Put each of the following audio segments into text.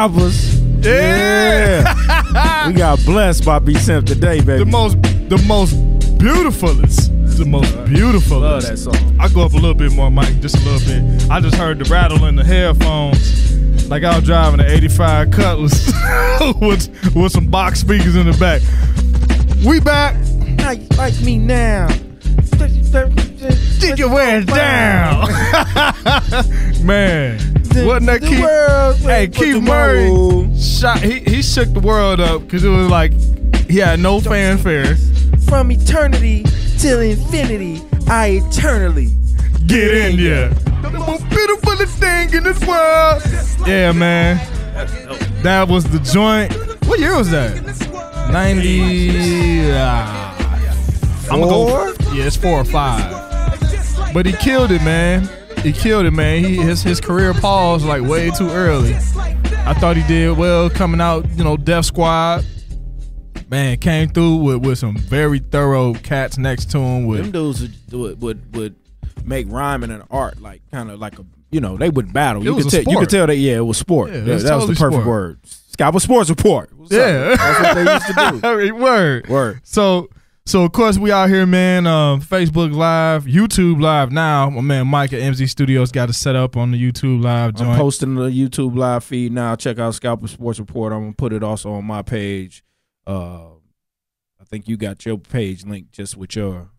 Scalpers. Yeah. We got blessed by B Simp today, baby. The most beautifulest. The most beautiful. Love that song. I go up a little bit more, Mike, just a little bit. I just heard the rattle in the headphones, like I was driving an '85 Cutlass with some box speakers in the back. We back. How you like me now? Did your ass down, man? Wasn't that Keith? Hey, Keith Murray shot. He shook the world up because it was like he had no fanfare. From eternity till infinity, I eternally get in ya. The most beautiful thing in this world. Yeah, man. That was the joint. What year was that? 90. I'm gonna go. Yeah, it's 4 or 5. But he killed it, man. He killed it, man. His career paused like way too early. I thought he did well coming out. Def Squad. Man, came through with some very thorough cats next to him. Them dudes would make rhyming an art, like kind of like a they would battle. You could tell that it was sport. Yeah, that was the perfect word. Scalpers Sports Report. What's up? That's what they used to do. Word. So of course we out here, man. Facebook Live, YouTube Live now. My man Mike at MZ Studios got it set up on the YouTube Live joint. I'm posting the YouTube Live feed now. Check out Scalpers Sports Report. I'm gonna put it also on my page. I think you got your page linked just with your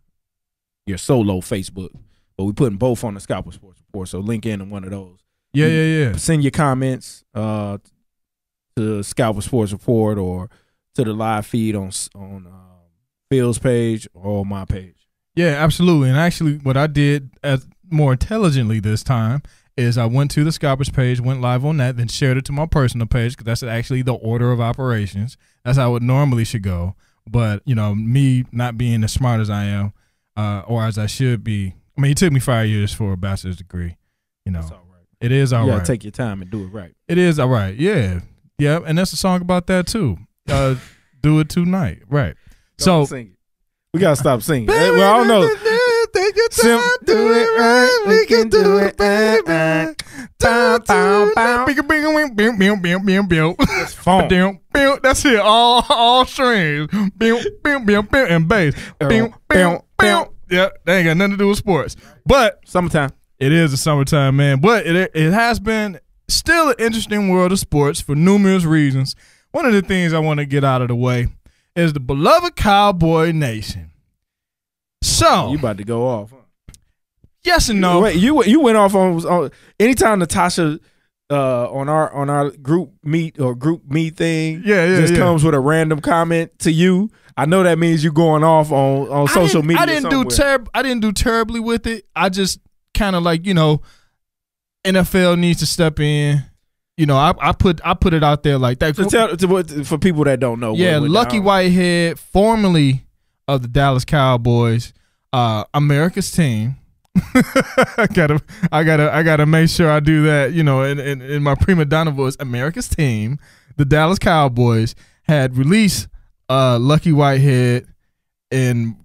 solo Facebook, but we putting both on the Scalpers Sports Report. So link in one of those. Yeah. Send your comments to Scalpers Sports Report or to the live feed on Phil's page or on my page. Yeah, absolutely. And actually, what I did more intelligently this time is I went to the Scalpers page, went live on that, then shared it to my personal page because that's actually the order of operations. That's how it normally should go. But, me not being as smart as I am or as I should be. I mean, it took me 5 years for a bachelor's degree. That's all right. It is all right. You got to take your time and do it right. It is all right. Yeah. Yeah. And that's a song about that, too. Do it tonight. Right. Don't sing it. We got to stop singing. Well, I don't know. Take your time, do it right. We can do it, baby. It's fun. That's it. All strings. And bass. Yeah, they ain't got nothing to do with sports. But summertime. It is the summertime, man. But it has been still an interesting world of sports for numerous reasons. One of the things I want to get out of the way is the beloved Cowboy Nation. So you about to go off? Huh? Yes and no. Wait, you went off on anytime Natasha on our group meet thing. Yeah. Comes with a random comment to you. I know that means you going off on social media. I didn't do terribly with it. I just kind of like NFL needs to step in. I put it out there like that. For people that don't know. Yeah, Lucky Whitehead, formerly of the Dallas Cowboys, America's team. I gotta make sure I do that. In my prima donna voice, America's team, the Dallas Cowboys had released Lucky Whitehead in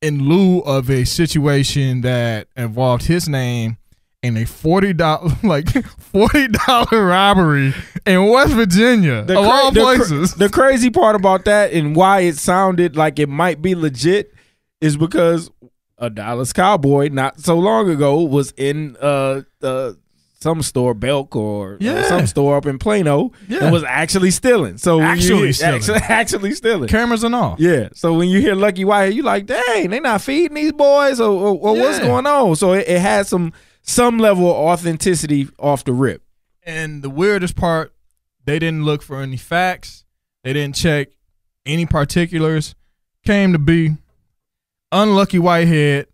lieu of a situation that involved his name in a $40 robbery in West Virginia, of all places. The crazy part about that and why it sounded like it might be legit is because a Dallas Cowboy not so long ago was in some store, Belk or some store up in Plano, and was actually stealing. So actually stealing. Cameras and all. Yeah. So when you hear Lucky Whitehead, you like, dang, they not feeding these boys or what's going on? So it had some level of authenticity off the rip. And the weirdest part, they didn't look for any facts. They didn't check any particulars. Came to be Unlucky Whitehead.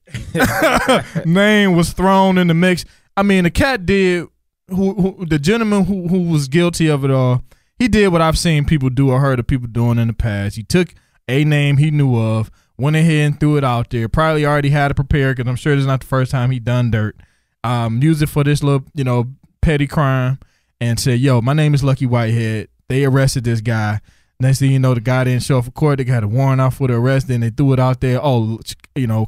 Name was thrown in the mix. I mean, the cat did, the gentleman who was guilty of it all, he did what I've seen people do or heard of people doing in the past. He took a name he knew of, went ahead and threw it out there. Probably already had it prepared because I'm sure this is not the first time he done dirt. Used it for this little, petty crime and said, yo, my name is Lucky Whitehead. They arrested this guy. Next thing you know, the guy didn't show up for court. They got a warrant out for the arrest. Then they threw it out there. Oh,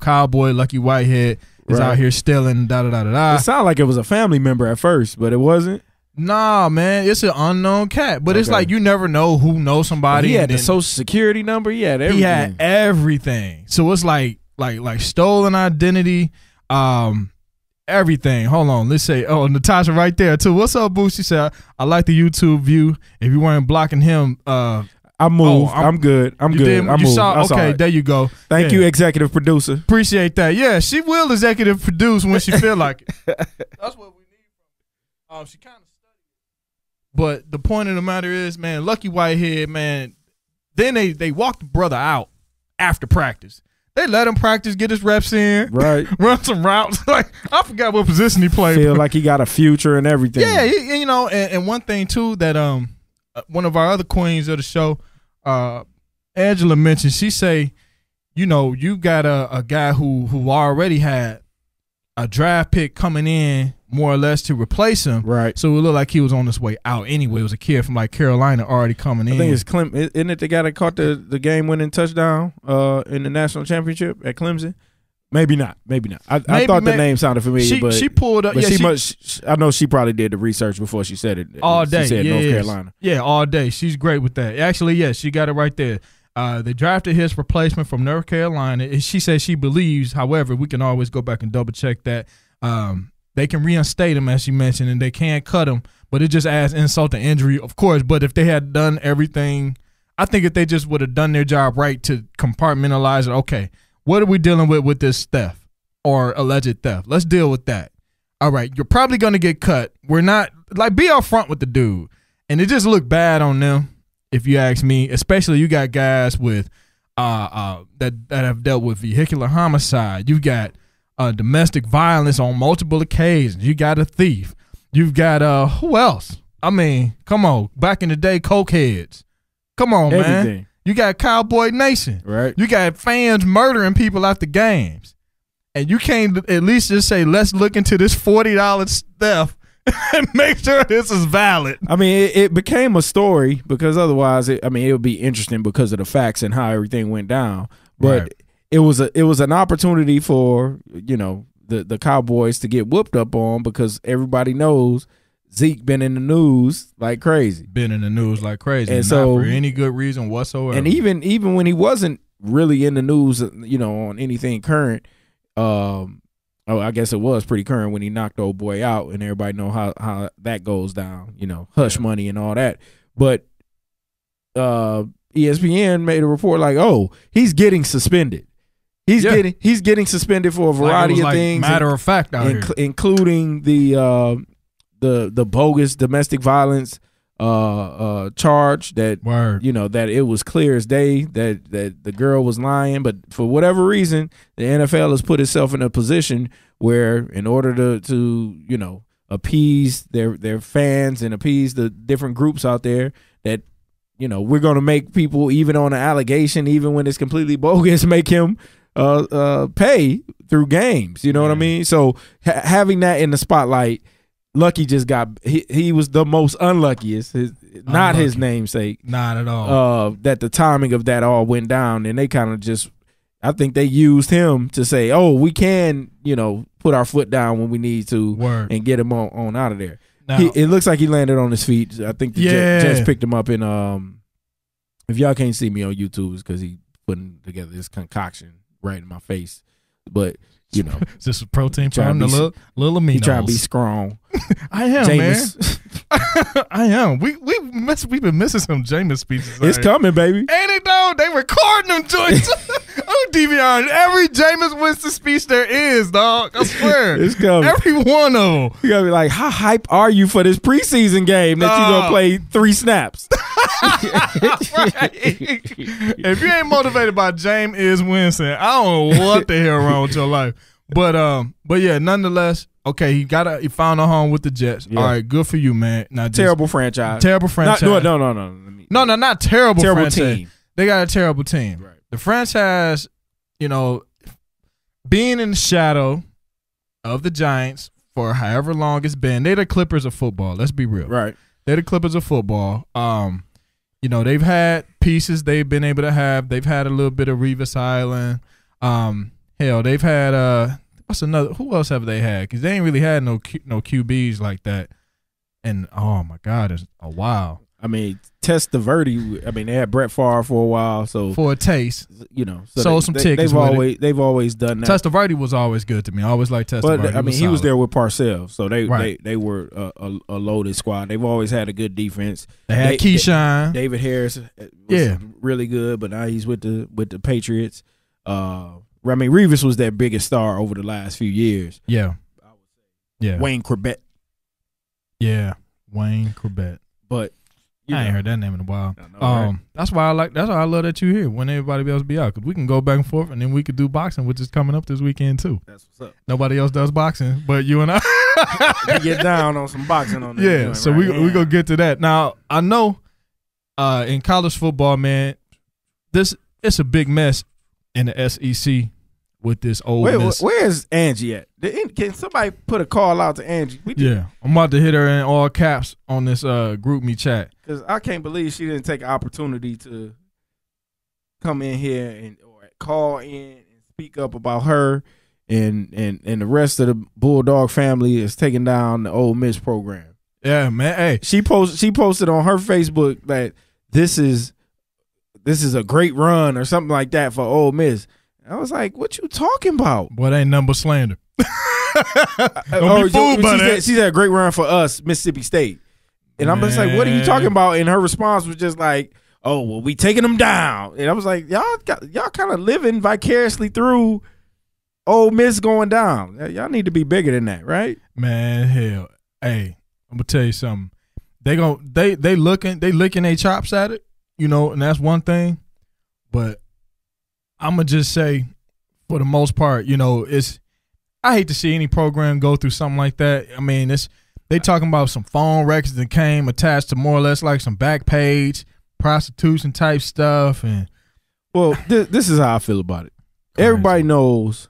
Cowboy Lucky Whitehead is out here stealing, da-da-da-da-da. It sounded like it was a family member at first, but it wasn't. Nah, man, it's an unknown cat, but it's like you never know who knows somebody. He had the social security number. He had everything. He had everything. So it's like stolen identity, everything. Hold on, let's say, Natasha right there too. What's up, Boo? She said, I like the YouTube view. If you weren't blocking him, I moved. I'm good. I'm good. You saw? Okay, there you go. Thank you, executive producer. Appreciate that. Yeah, she will executive produce when she feel like it. That's what we need. She kind of. But the point of the matter is, man, Lucky Whitehead, man, then they walked the brother out after practice. They let him practice, get his reps in, right? Run some routes. Like, I forgot what position he played. Feel like he got a future and everything. Yeah, you know, and one thing too that one of our other queens of the show, Angela mentioned, she say, you know, you got a guy who already had a draft pick coming in more or less to replace him. Right. So it looked like he was on his way out anyway. It was a kid from like Carolina already coming in. I think it's Clemson. Isn't it the guy that caught the game-winning touchdown in the national championship at Clemson? Maybe not. I thought the name sounded familiar, but she pulled up. But I know she probably did the research before she said it. All day. She said North Carolina. Yeah, all day. She's great with that. Actually, yeah, she got it right there. They drafted his replacement from North Carolina. She says she believes, however, we can always go back and double-check that, they can reinstate him, as you mentioned, and they can't cut him, but it just adds insult to injury, of course. But if they had done everything, I think if they just would have done their job right to compartmentalize it, okay, what are we dealing with this theft or alleged theft? Let's deal with that. All right, you're probably going to get cut. We're not – like, be upfront with the dude. And it just looked bad on them, if you ask me, especially you got guys with that have dealt with vehicular homicide. You got – domestic violence on multiple occasions. You got a thief. You've got who else? I mean, come on. Back in the day, coke heads. Come on, man. You got Cowboy Nation. Right. You got fans murdering people after games. And you can't at least just say, let's look into this $40 theft and make sure this is valid. I mean, it became a story because otherwise, it would be interesting because of the facts and how everything went down. But right. It was an opportunity for, you know, the Cowboys to get whooped up on because everybody knows Zeke been in the news like crazy. And so, not for any good reason whatsoever. And even when he wasn't really in the news, you know, on anything current, I guess it was pretty current when he knocked the old boy out, and everybody know how that goes down, you know, hush money and all that. But ESPN made a report like, oh, he's getting suspended. He's getting suspended for a variety of things. Matter of fact, including the bogus domestic violence charge that you know that it was clear as day that the girl was lying, but for whatever reason, the NFL has put itself in a position where, in order to you know appease their fans and appease the different groups out there, that you know we're going to make people, even on an allegation, even when it's completely bogus, make him pay through games. You know what I mean? So having that in the spotlight, Lucky just got he was the most unluckiest. Not his namesake. Not at all. That the timing of that all went down, and they kind of just, I think they used him to say, oh, we can, you know, put our foot down when we need to and get him on out of there. Now, it looks like he landed on his feet. I think the Jets picked him up in if y'all can't see me on YouTube, it's because he putting together this concoction right in my face. But you know, just a protein from the little aminos. He trying to be strong. I am, Jameis. Man. I am. We've been missing some Jameis speeches. It's coming, baby. Ain't it though? They recording them joints. I'm DVRing every Jameis Winston speech there is, dog. I swear. It's coming. Every one of them. You gotta be like, how hype are you for this preseason game that you gonna play 3 snaps? If you ain't motivated by Jameis Winston, I don't know what the hell wrong with your life. But yeah, nonetheless, okay, he found a home with the Jets. Yeah. All right, good for you, man. Now, terrible franchise. No. No, not terrible franchise. Team. They got a terrible team. Right. The franchise, you know, being in the shadow of the Giants for however long it's been, they're the Clippers of football. Let's be real. Right. They're the Clippers of football. You know, they've had pieces they've been able to have. They've had a little bit of Revis Island. Hell, they've had what's another? Who else have they had? Because they ain't really had no QBs like that. And oh my God, it's a while. I mean, Testaverde. I mean, they had Brett Favre for a while, so For a taste, you know, sold some tickets. They've always done that. Testaverde was always good to me. I always liked Testaverde. But I mean, he was there with Parcells, so they were a loaded squad. They've always had a good defense. They had Keyshawn. David Harris, was really good, but now he's with the Patriots. I mean, Revis was their biggest star over the last few years. Yeah, Wayne Corbett. Yeah, Wayne Corbett. But I ain't heard that name in a while. Right? That's why I love that you here when everybody else be out, because we can go back and forth, and then we could do boxing, which is coming up this weekend too. That's what's up. Nobody else does boxing but you and I. We get down on some boxing on this. Yeah, joint, so right? we gonna get to that. Now I know in college football, man, it's a big mess in the SEC with this Ole Miss. Where's Angie at? Can somebody put a call out to Angie? I'm about to hit her in all caps on this group me chat. Because I can't believe she didn't take an opportunity to come in here or call in and speak up about her and the rest of the Bulldog family is taking down the Ole Miss program. Yeah, man. Hey, she posted on her Facebook that this is a great run or something like that for Ole Miss. I was like, what you talking about? Boy, that ain't nothing but slander. She said a great run for us, Mississippi State. And I'm just like, what are you talking about? And her response was just like, oh, well, we taking them down. And I was like, y'all kind of living vicariously through Ole Miss going down. Y'all need to be bigger than that, right? Man, hell. Hey, I'm gonna tell you something. They licking their chops at it, you know, and that's one thing. But I'm gonna just say, for the most part, you know, I hate to see any program go through something like that. I mean, they talking about some phone records that came attached to more or less like some back page prostitution type stuff. And well, this is how I feel about it. Crazy. Everybody knows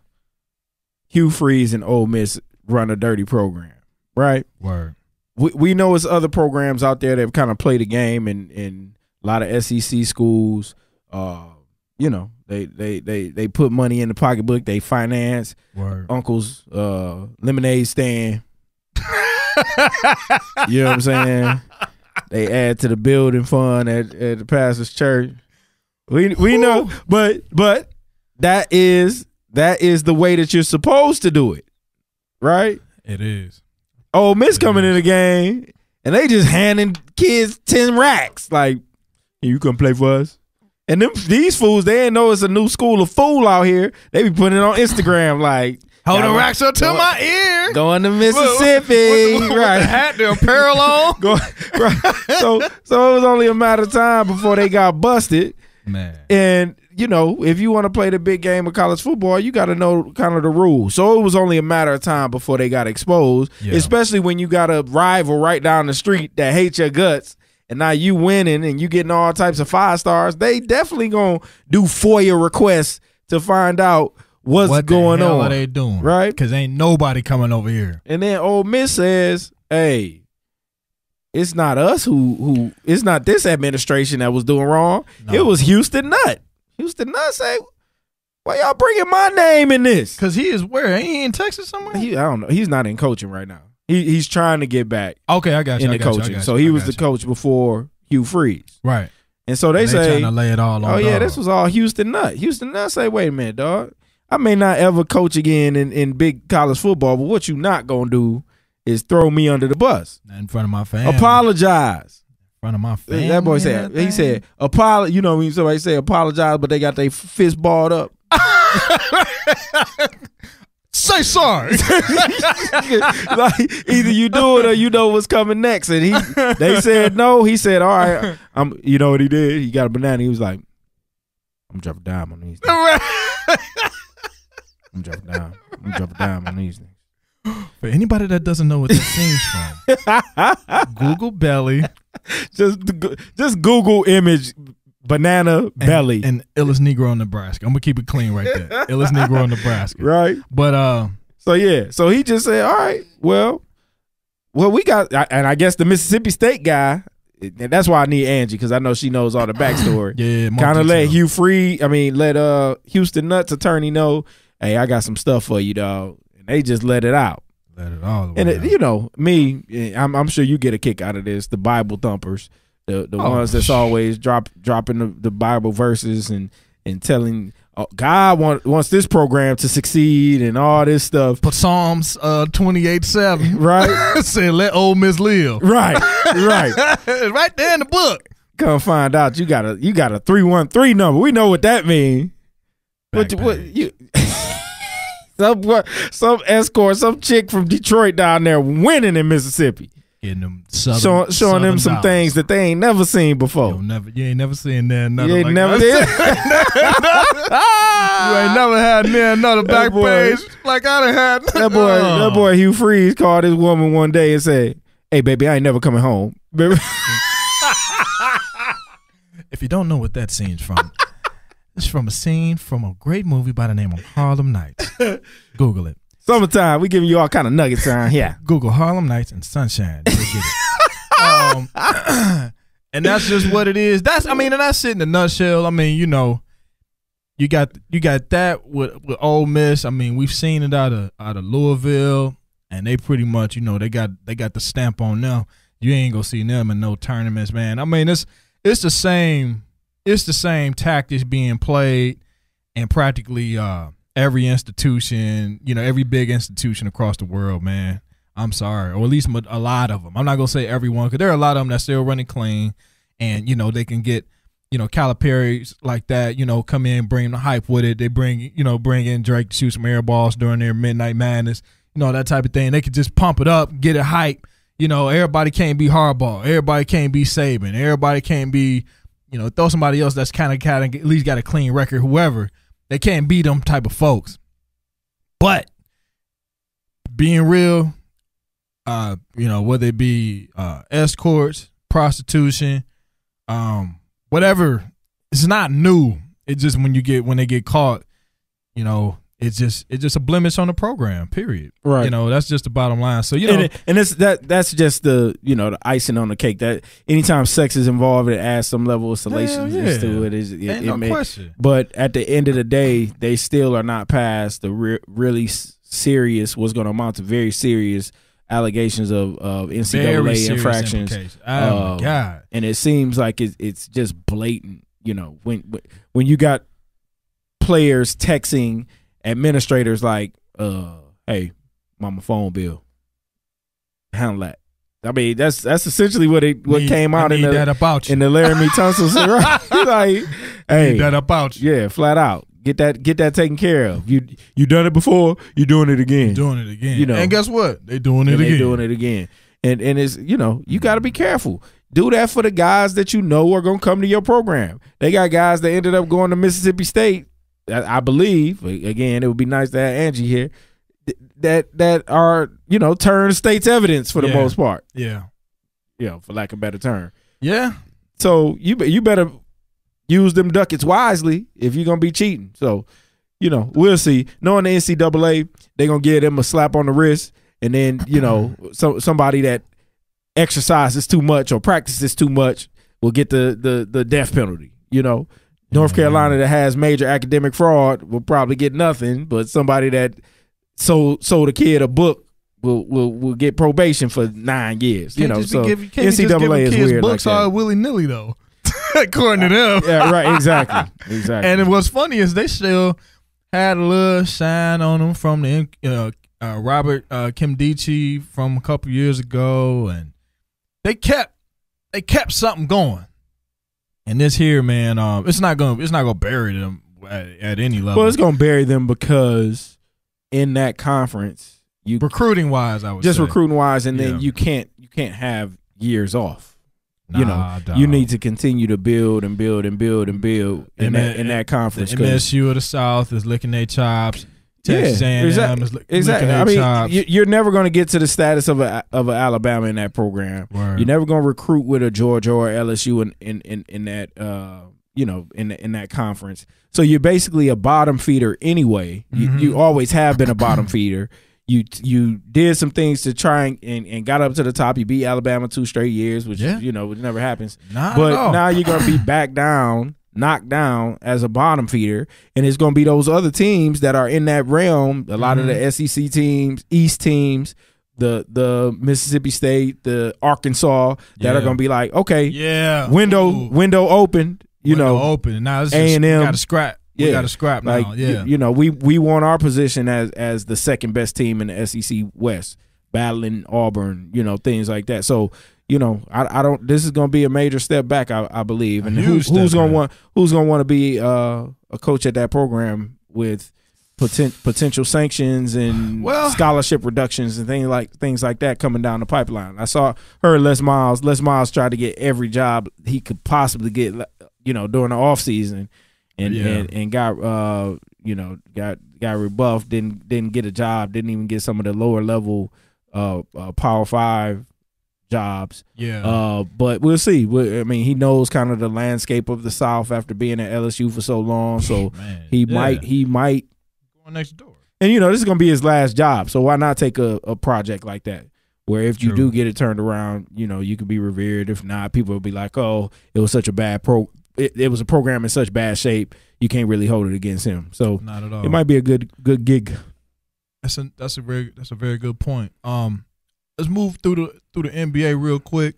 Hugh Freeze and Ole Miss run a dirty program, right? Word. We know it's other programs out there that kind of play the game in a lot of SEC schools. You know, they put money in the pocketbook. They finance uncle's lemonade stand. You know what I'm saying? They add to the building fund at the pastor's church. We know, but that is the way that you're supposed to do it, right? It is. Ole Miss coming in the game and they just handing kids 10 racks. Like, you come play for us. And these fools, they ain't know it's a new school of fool out here. They be putting it on Instagram like, hold the racks up to my ear. Going to Mississippi. With right. the hat, the apparel on. Right. So it was only a matter of time before they got busted. Man. And, you know, if you want to play the big game of college football, you got to know kind of the rules. So it was only a matter of time before they got exposed, especially when you got a rival right down the street that hates your guts. And now you winning and you getting all types of 5 stars. They definitely going to do FOIA requests to find out what's going on. What are they doing? Right? Because ain't nobody coming over here. And then Ole Miss says, hey, it's not us who it's not this administration that was doing wrong. No. It was Houston Nutt. Houston Nutt say, why y'all bringing my name in this? Because he is where? Ain't he in Texas somewhere? I don't know. He's not in coaching right now. He's trying to get back. Okay, I got you. In the coaching. So he was the coach before Hugh Freeze. Right. And so they say, trying to lay it all on. Oh, yeah, this was all Houston Nutt. Houston Nutt say, wait a minute, dog. I may not ever coach again in big college football, but what you not going to do is throw me under the bus. Not in front of my family. Apologize. In front of my family. That boy said, he said, apologize. You know when somebody say apologize, but they got their fist balled up. Say sorry. Like, either you do it or you know what's coming next. And they said no. He said, all right. You know what he did? He got a banana. He was like, I'm dropping down on these things. I'm dropping down on these things. For anybody that doesn't know what that scene's from, Google belly. Just Google image banana belly and illest Negro in Nebraska. I'm gonna keep it clean right there. Illest Negro in Nebraska. Right. But so he just said, all right, well we got, and I guess the Mississippi State guy, and that's why I need Angie, because I know she knows all the backstory. Yeah, kind of let Houston Nutt's attorney know, hey, I got some stuff for you, dog. And they just let it out. Let it all the way And out. you know me, I'm sure you get a kick out of this. The Bible thumpers, the ones that's always dropping the Bible verses and telling God wants this program to succeed and all this stuff. Put Psalms 28:7, right? Said let Ole Miss live. Right. It's right there in the book. Come find out you got a 313 number. We know what that means. What you some escort, some chick from Detroit down there winning in Mississippi. In them showing them some things that they ain't never seen before. You ain't never seen there another. You ain't like never that. You ain't never had near another back page like I done had. That boy Hugh Freeze called his woman one day and said, "Hey baby, I ain't never coming home." Baby. If you don't know what that scene's from, it's from a scene from a great movie by the name of Harlem Nights. Google it. Summertime, we giving you all kind of nuggets around here. Google Harlem Nights and Sunshine. You'll get it. And that's just what it is. That's it in a nutshell. I mean, you know, you got that with Ole Miss. I mean, we've seen it out of Louisville, and they pretty much, you know, they got the stamp on them. You ain't gonna see them in no tournaments, man. I mean, it's the same tactics being played in practically every institution, you know, every big institution across the world, man. I'm sorry, or at least a lot of them. I'm not gonna say everyone, because there are a lot of them that still running clean, and you know they can get, you know, Calipari's like that, you know, come in, bring the hype with it. They bring in Drake to shoot some air balls during their Midnight Madness, you know, that type of thing. They could just pump it up, get it hype. You know, everybody can't be Harbaugh. Everybody can't be Saban. Everybody can't be, you know, throw somebody else that's kind of at least got a clean record. Whoever, they can't be them type of folks. But being real, you know, whether it be escorts, prostitution, whatever, it's not new. It's just when they get caught, you know, it's just a blemish on the program, period. Right. You know, that's just the bottom line. So, you know, and that's just the, you know, the icing on the cake. That anytime sex is involved, it adds some level of salacious to it. Ain't no question. But at the end of the day, they still are not past the really serious, what's going to amount to very serious allegations of NCAA infractions. Oh my God! And it seems like it's just blatant. You know, when you got players texting administrators like, "Hey, mama, phone bill, handle that." I mean, that's essentially what came out in the Laramie Tunsil, right? Like, hey, need that about you. Yeah, flat out. Get that taken care of. You done it before, you're doing it again. You know, and guess what? They doing it again. They doing it again. And it's, you know, you got to be careful. Do that for the guys that you know are gonna come to your program. They got guys that ended up going to Mississippi State. I believe, again, it would be nice to have Angie here, that are, you know, turned state's evidence for the most part. Yeah. You know, for lack of a better term. Yeah. So you better use them ducats wisely if you're going to be cheating. So, you know, we'll see. Knowing the NCAA, they're going to give them a slap on the wrist, and then, you know, somebody that exercises too much or practices too much will get the death penalty, you know. North Carolina that has major academic fraud will probably get nothing, but somebody that sold a kid a book will get probation for 9 years. You know, so NCAA is weird books like that. Are willy nilly though, according to them. Yeah, right. Exactly. And what's funny is they still had a little shine on them from the Robert Kimdichie from a couple years ago, and they kept something going. And this here, man, it's not gonna bury them at any level. Well, it's gonna bury them because in that conference, recruiting wise, I would just say. recruiting wise, and then you can't have years off. You know, dog. You need to continue to build and build and build and build in that conference. The MSU of the South is licking their chops. Texas A&M is licking their chops. You're never going to get to the status of a Alabama in that program. Word. You're never going to recruit with a Georgia or LSU in that in that conference. So you're basically a bottom feeder anyway. You always have been a bottom feeder. You did some things to try and got up to the top. You beat Alabama 2 straight years, which which never happens. But now you're going to be knocked down as a bottom feeder, and it's going to be those other teams that are in that realm, a lot of the SEC teams, East teams, the Mississippi State, the Arkansas that are going to be like, okay, window open, window open. Now it's A&M got to scrap. We got to scrap now. Like, we want our position as the second best team in the SEC West, battling Auburn, things like that. So, I don't. This is going to be a major step back, I believe. And who's going to want to be a coach at that program with potential sanctions and scholarship reductions and things like that coming down the pipeline. Heard Les Miles. Les Miles tried to get every job he could possibly get, during the offseason, and got rebuffed. Didn't get a job. Didn't even get some of the lower level Power 5 jobs. But we'll see. He knows kind of the landscape of the South after being at LSU for so long. So he might. Next door. And this is gonna be his last job, so why not take a project like that where if you do get it turned around, you could be revered. If not, people will be like, oh, it was such a bad it was a program in such bad shape, you can't really hold it against him. So not at all. It might be a good gig. That's a very good point. Let's move through the NBA real quick.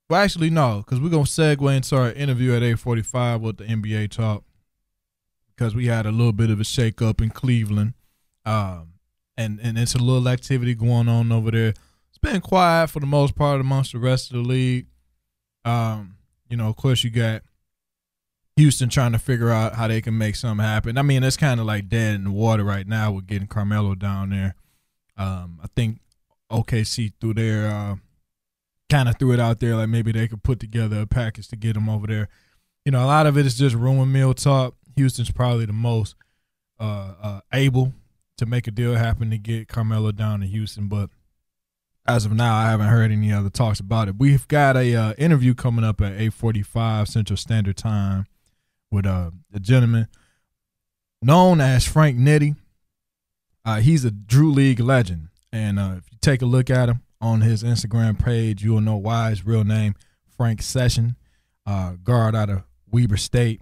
Well, actually no, because we're gonna segue into our interview at 8:45 with the NBA talk. Because we had a little bit of a shake-up in Cleveland, and it's a little activity going on over there. It's been quiet for the most part amongst the rest of the league. Of course, you got Houston trying to figure out how they can make something happen. It's kind of like dead in the water right now with getting Carmelo down there. I think OKC threw it out there like maybe they could put together a package to get him over there. A lot of it is just rumor mill talk. Houston's probably the most able to make a deal happen to get Carmelo down to Houston, but as of now, I haven't heard any other talks about it. We've got a interview coming up at 8:45 Central Standard Time with a gentleman known as Frank Nitti. He's a Drew League legend, and if you take a look at him on his Instagram page, you'll know why. His real name, Frank Session, guard out of Weber State.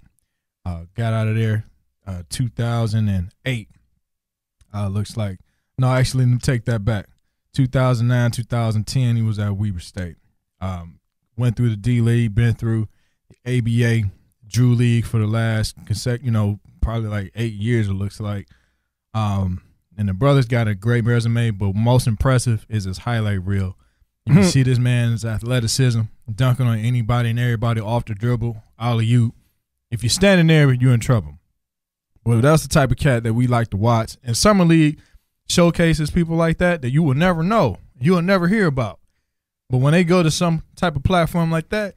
Got out of there 2008. Looks like. No, actually, let me take that back. 2009, 2010, he was at Weber State. Went through the D League, been through the ABA, Drew League for the last probably like 8 years, it looks like. And the brother's got a great resume, but most impressive is his highlight reel. You can see this man's athleticism, dunking on anybody and everybody off the dribble, alley-oop. If you're standing there, you're in trouble. Well, that's the type of cat that we like to watch. And Summer League showcases people like that you will never know. You will never hear about. But when they go to some type of platform like that,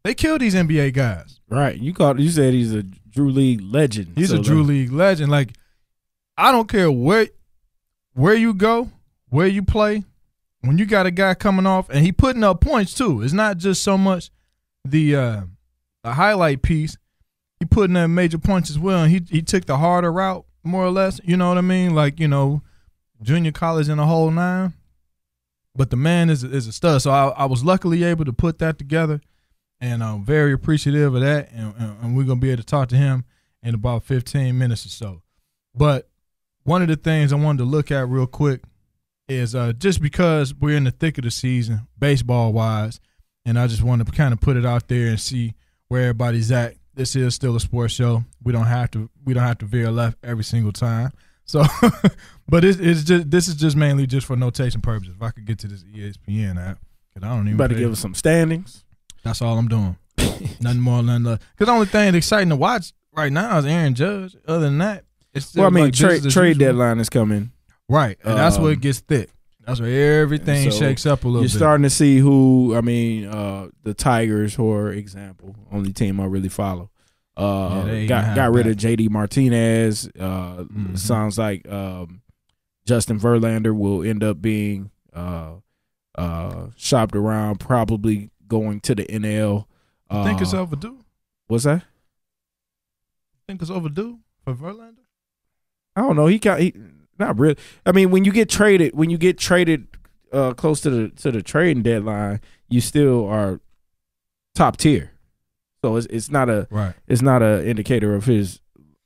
they kill these NBA guys. Right. You said he's a Drew League legend. He's a Drew League legend. Like, I don't care where you go, where you play, when you got a guy coming off, and he putting up points too. It's not just so much the highlight piece. He putting up major points as well, and he took the harder route, more or less. You know what I mean? Like, junior college and the whole nine. But the man is a stud. So I was luckily able to put that together, and I'm very appreciative of that. And we're going to be able to talk to him in about 15 minutes or so. But one of the things I wanted to look at real quick is just because we're in the thick of the season, baseball-wise, and I just want to kind of put it out there and see where everybody's at. This is still a sports show. We don't have to veer left every single time. So, but this is just mainly just for notation purposes. If I could get to this ESPN app, because I don't even. Better give us some standings. That's all I'm doing. Nothing more, nothing less. Because the only thing that's exciting to watch right now is Aaron Judge. Other than that, it's still trade deadline is coming. Right, and that's where it gets thick. That's where everything shakes up a little bit. You're starting to see who, the Tigers, for example, only team I really follow. Got rid of J.D. Martinez. Sounds like Justin Verlander will end up being shopped around, probably going to the NL. I think it's overdue. What's that? I think it's overdue for Verlander. I don't know. He not really. When you get traded, close to the trading deadline, you still are top tier. So it's not a indicator of his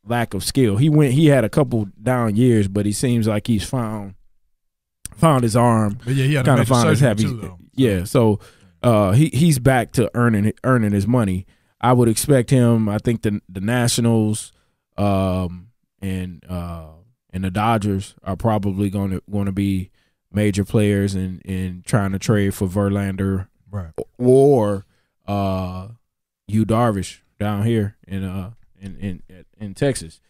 lack of skill. He had a couple down years, but he seems like he's found found his arm. But yeah, he had kind of found his happy. too, though. Yeah, so he's back to earning his money. I would expect him. I think the Nationals and the Dodgers are probably going to be major players in trying to trade for Verlander, right, or Yu Darvish down here in Texas,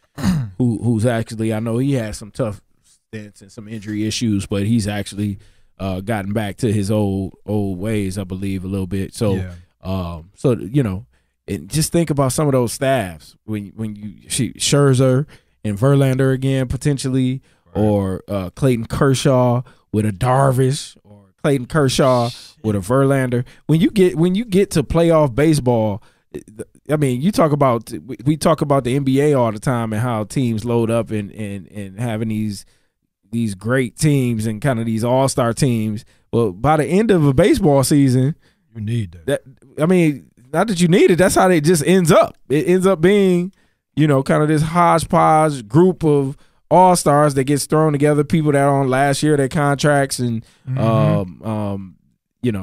who's actually, I know he had some tough stints and some injury issues, but he's actually gotten back to his old ways, I believe, a little bit. So, so you know, and just think about some of those staffs when you see Scherzer and Verlander again potentially, right, or Clayton Kershaw with a Darvish, or Clayton Kershaw with a Verlander. When you get to playoff baseball, I mean, we talk about the NBA all the time and how teams load up and having these great teams and kind of these all-star teams. Well, by the end of a baseball season, you need that. I mean, not that you need it. That's how it just ends up. It ends up being, you know, kind of this hodgepodge group of all-stars that gets thrown together, people that are on last year their contracts, and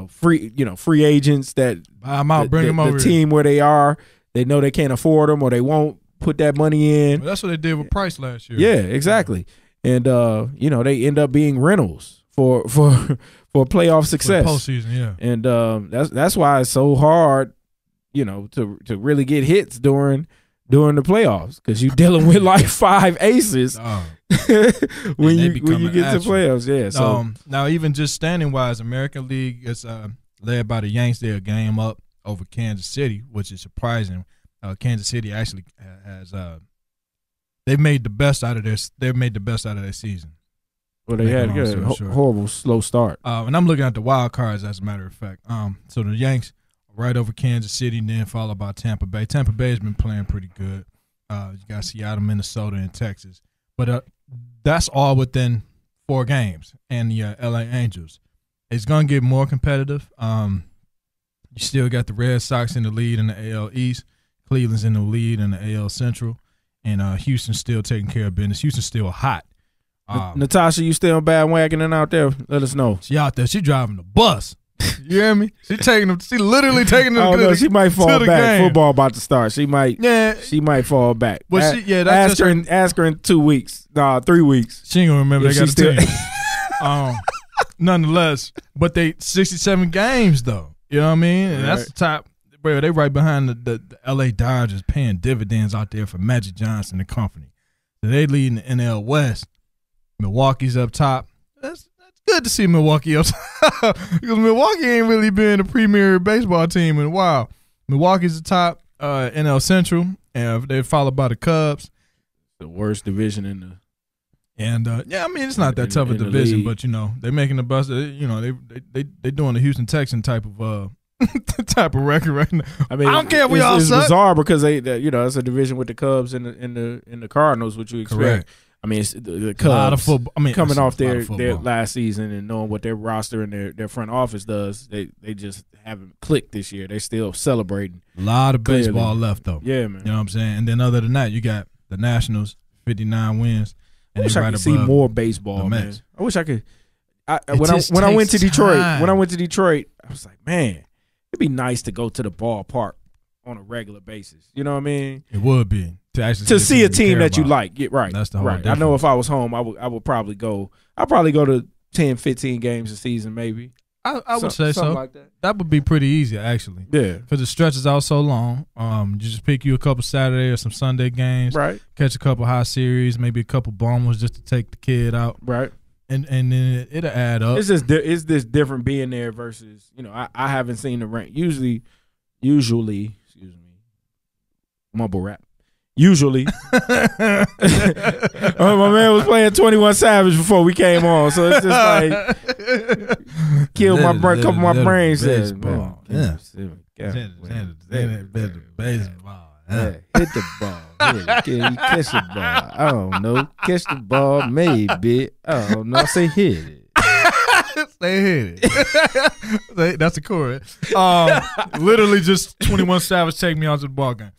free agents that buy them out, bring them over. The team where they are, they know they can't afford them or they won't put that money in. Well, that's what they did with Price last year. Yeah, exactly. And they end up being rentals for playoff success, for the postseason. Yeah, and that's why it's so hard, you know, to really get hits during the playoffs, because you're dealing with like 5 aces when you get to playoffs. Yeah. So now, even just standing wise, American League is led by the Yanks. They're a game up over Kansas City, which is surprising. Kansas City actually has they've made the best out of their season. Well, they had a horrible slow start. And I'm looking at the wild cards, as a matter of fact. So the Yanks right over Kansas City, and then followed by Tampa Bay. Tampa Bay has been playing pretty good. You got Seattle, Minnesota, and Texas. But that's all within 4 games. And the LA Angels. It's going to get more competitive. You still got the Red Sox in the lead in the AL East. Cleveland's in the lead in the AL Central. And Houston's still taking care of business. Houston's still hot. Natasha, you still bandwagoning out there? Let us know. She out there. She driving the bus. You hear me? She literally taking them. Oh no, she might fall back. Game. Football about to start. She might fall back. Well, ask her in 2 weeks. 3 weeks. She ain't gonna remember. They got a team. Nonetheless, but they 67 games though. You know what I mean? And that's the top. Bro, they right behind the LA Dodgers, paying dividends out there for Magic Johnson and company. So they leading the NL West. Milwaukee's up top. That's good to see Milwaukee up top, because Milwaukee ain't really been a premier baseball team in a while. Milwaukee's the top NL Central, and they're followed by the Cubs. The worst division in the. And I mean, it's not that tough a division, but you know they're making the bus. You know they doing the Houston Texan type of record right now. I mean, I don't care if we all suck. It's bizarre because it's a division with the Cubs and the Cardinals, which you expect. Correct. I mean, it's the Cubs, a lot of football. I mean, coming off their last season and knowing what their roster and their front office does, they just haven't clicked this year. They're still celebrating. A lot of baseball left though. Yeah, man. You know what I'm saying? And then other than that, you got the Nationals, 59 wins. And I wish I could see more baseball, man. I wish I could. When I went to Detroit, I was like, man, it'd be nice to go to the ballpark on a regular basis. You know what I mean? It would be to see a team that you like. Yeah, right. That's the whole right. I know if I was home, I would probably go. I'd probably go to 10, 15 games a season, maybe. I would say so. Like that. That would be pretty easy, actually. Yeah, because it stretches out so long. You just pick you a couple Saturday or some Sunday games. Right. Catch a couple high series, maybe a couple bombers just to take the kid out. Right. And then it'll add up. It's this different being there versus I haven't seen the rank. Usually, excuse me, mumble rap. Usually, my man was playing 21 Savage before we came on, so it's just like killed my brain, couple of my brain cells. Baseball, yeah. Baseball. Hit the ball. Can you catch the ball? I don't know. Catch the ball, maybe. I don't know. Say hit it. Say hit it. That's the chorus. Literally just 21 Savage take me out to the ball game.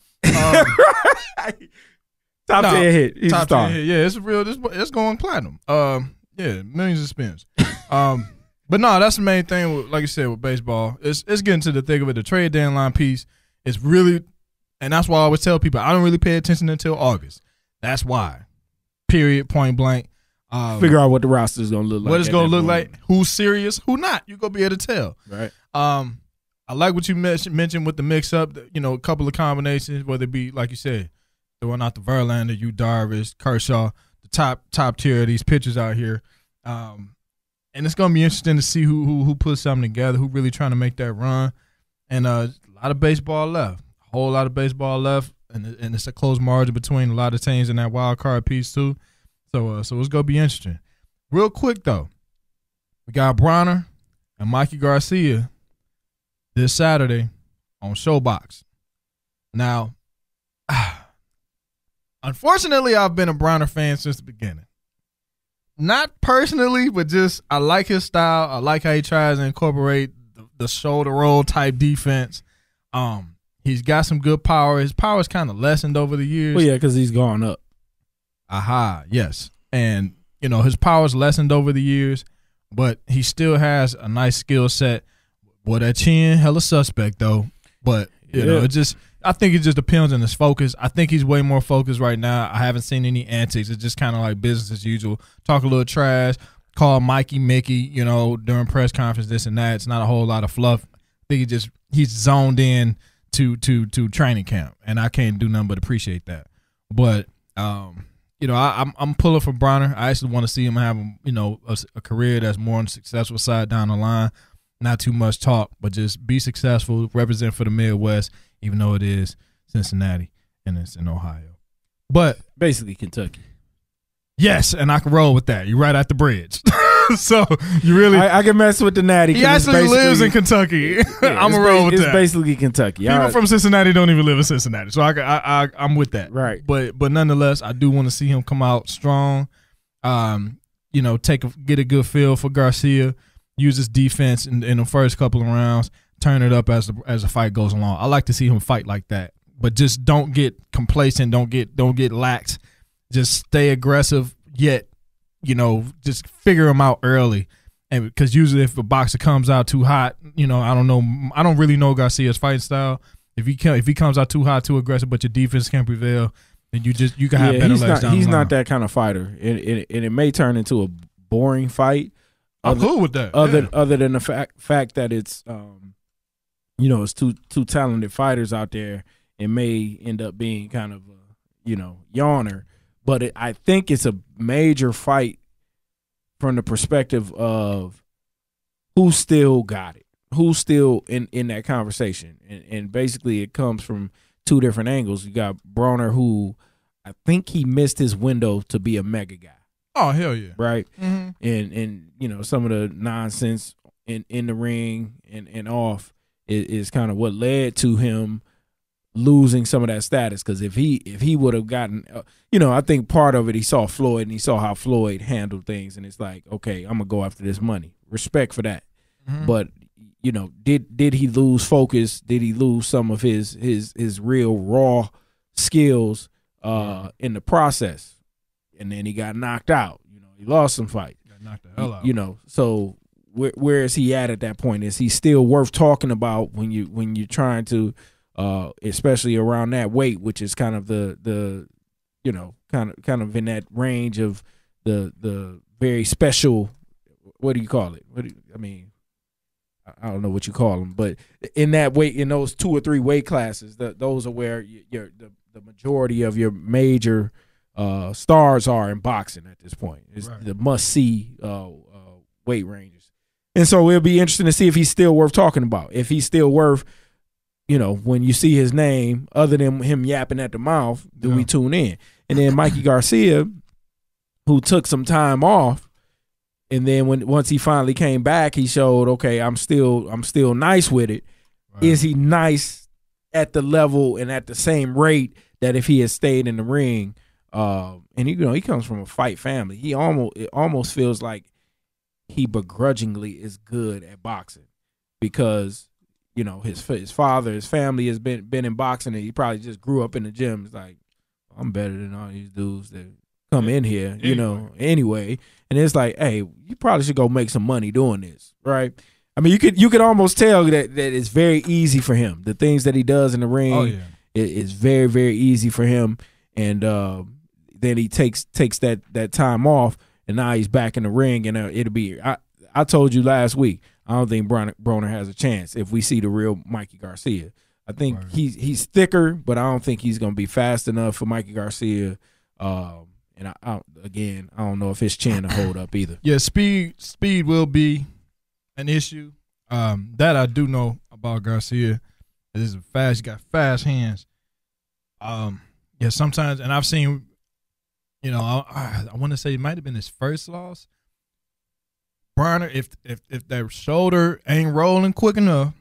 Top 10 hit. He's top a star. 10 hit. Yeah, it's real. It's going platinum. Yeah, millions of spins. But no, that's the main thing. Like you said, with baseball, it's getting to the thick of it. The trade deadline piece is really, and that's why I always tell people I don't really pay attention until August. That's why. Period. Point blank. Figure out what the roster is going to look like. What it's going to look like. Who's serious? Who not? You're going to be able to tell. Right. I like what you mentioned with the mix-up. A couple of combinations, whether it be like you said, throwing out the Verlander, Yu Darvish, Kershaw, the top tier of these pitchers out here. And it's gonna be interesting to see who puts something together, who really trying to make that run. And a lot of baseball left, a whole lot of baseball left, and it's a close margin between a lot of teams in that wild card piece too. So it's gonna be interesting. Real quick though, we got Bronner and Mikey Garcia this Saturday on Showbox. Now, unfortunately, I've been a Bronner fan since the beginning. Not personally, but just I like his style. I like how he tries to incorporate the shoulder roll type defense. He's got some good power. His power's kind of lessened over the years. Well, yeah, because he's gone up. Aha, yes. And, his power's lessened over the years, but he still has a nice skill set. Well, that chin, hella suspect, though. But, I think it just depends on his focus. I think he's way more focused right now. I haven't seen any antics. It's just kind of like business as usual. Talk a little trash, call Mikey Mickey, during press conference, this and that. It's not a whole lot of fluff. I think he's zoned in to training camp, and I can't do nothing but appreciate that. But, I'm pulling for Bronner. I actually want to see him have, a career that's more on the successful side down the line. Not too much talk, but just be successful, represent for the Midwest, even though it is Cincinnati and it's in Ohio. But basically Kentucky. Yes, and I can roll with that. You're right at the bridge. So you really I can mess with the Natty. He actually lives in Kentucky. Yeah, I'm going to roll with that. It's basically Kentucky. People from Cincinnati don't even live in Cincinnati. So I'm with that. Right. But nonetheless, I do want to see him come out strong. Get a good feel for Garcia. Use his defense in the first couple of rounds, turn it up as the fight goes along. I like to see him fight like that, but just don't get complacent, don't get lax. Just stay aggressive, yet just figure him out early. And because usually if a boxer comes out too hot, I don't really know Garcia's fighting style. If he comes out too hot, too aggressive, but your defense can't prevail, then you can have better legs down the line. He's not that kind of fighter, and it may turn into a boring fight. I'm cool with that. Other than the fact that it's it's two talented fighters out there, it may end up being kind of a yawner. But I think it's a major fight from the perspective of who still got it, who's still in that conversation, and basically it comes from two different angles. You got Bronner, who I think he missed his window to be a mega guy. Oh, hell yeah. Right? Mm-hmm. And some of the nonsense in the ring and off is kind of what led to him losing some of that status. Because if he would have gotten, I think part of it, he saw Floyd and he saw how Floyd handled things. And it's like, okay, I'm going to go after this money. Respect for that. Mm-hmm. But, did he lose focus? Did he lose some of his real raw skills in the process? And then he got knocked out. He lost some fight. Got knocked the hell out. So where is he at that point? Is he still worth talking about when you're trying to, especially around that weight, which is kind of the kind of in that range of the very special. What do you call it? I don't know what you call them, but in that weight, in those 2 or 3 weight classes, those are where the majority of your major stars are in boxing at this point. It's right. The must-see weight ranges. And so it'll be interesting to see if he's still worth talking about. If he's still worth, when you see his name, other than him yapping at the mouth, do we tune in? And then Mikey Garcia, who took some time off, and then once he finally came back, he showed, okay, I'm still nice with it. Right. Is he nice at the level and at the same rate that if he had stayed in the ring? And he comes from a fight family. It almost feels like he begrudgingly is good at boxing because his father, his family has been in boxing, and he probably just grew up in the gym. It's like, I'm better than all these dudes that come in here, you know, anyway. And it's like, hey, you probably should go make some money doing this, right? I mean, you could almost tell that it's very easy for him. The things that he does in the ring, it's very, very easy for him. And then he takes that time off, and now he's back in the ring, and it'll be. I told you last week, I don't think Broner has a chance if we see the real Mikey Garcia. I think he's thicker, but I don't think he's going to be fast enough for Mikey Garcia. And I don't know if his chin will hold up either. Yeah, speed will be an issue. That I do know about Garcia. He's fast. He got fast hands. Yeah, sometimes, and I've seen, you know, I want to say it might have been his first loss. Broner, if that shoulder ain't rolling quick enough,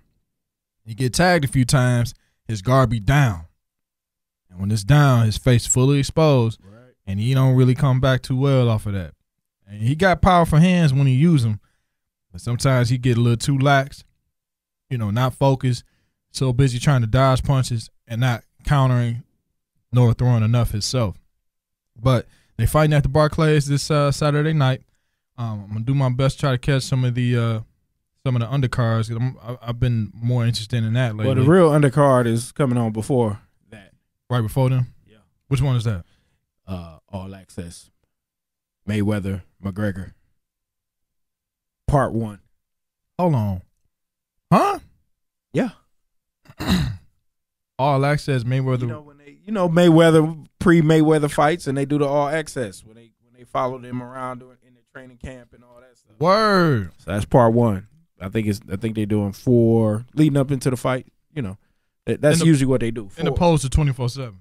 he get tagged a few times, his guard be down. And when it's down, his face fully exposed, and he don't really come back too well off of that. And he got powerful hands when he use them, but sometimes he get a little too lax, you know, not focused, so busy trying to dodge punches and not countering nor throwing enough himself. But they fighting at the Barclays this Saturday night. I'm gonna do my best to try to catch some of the undercards. I've been more interested in that lately. Well, the real undercard is coming on before that. Right before them? Yeah. Which one is that? All Access. Mayweather, McGregor. Part 1. Hold on. Huh? Yeah. All Access Mayweather. You know Mayweather pre-Mayweather fights, and they do the All Access when they follow them around in the training camp and all that stuff. Word. So that's part 1. I think they're doing 4 leading up into the fight. You know, that's usually what they do. 4. In opposed to 24/7.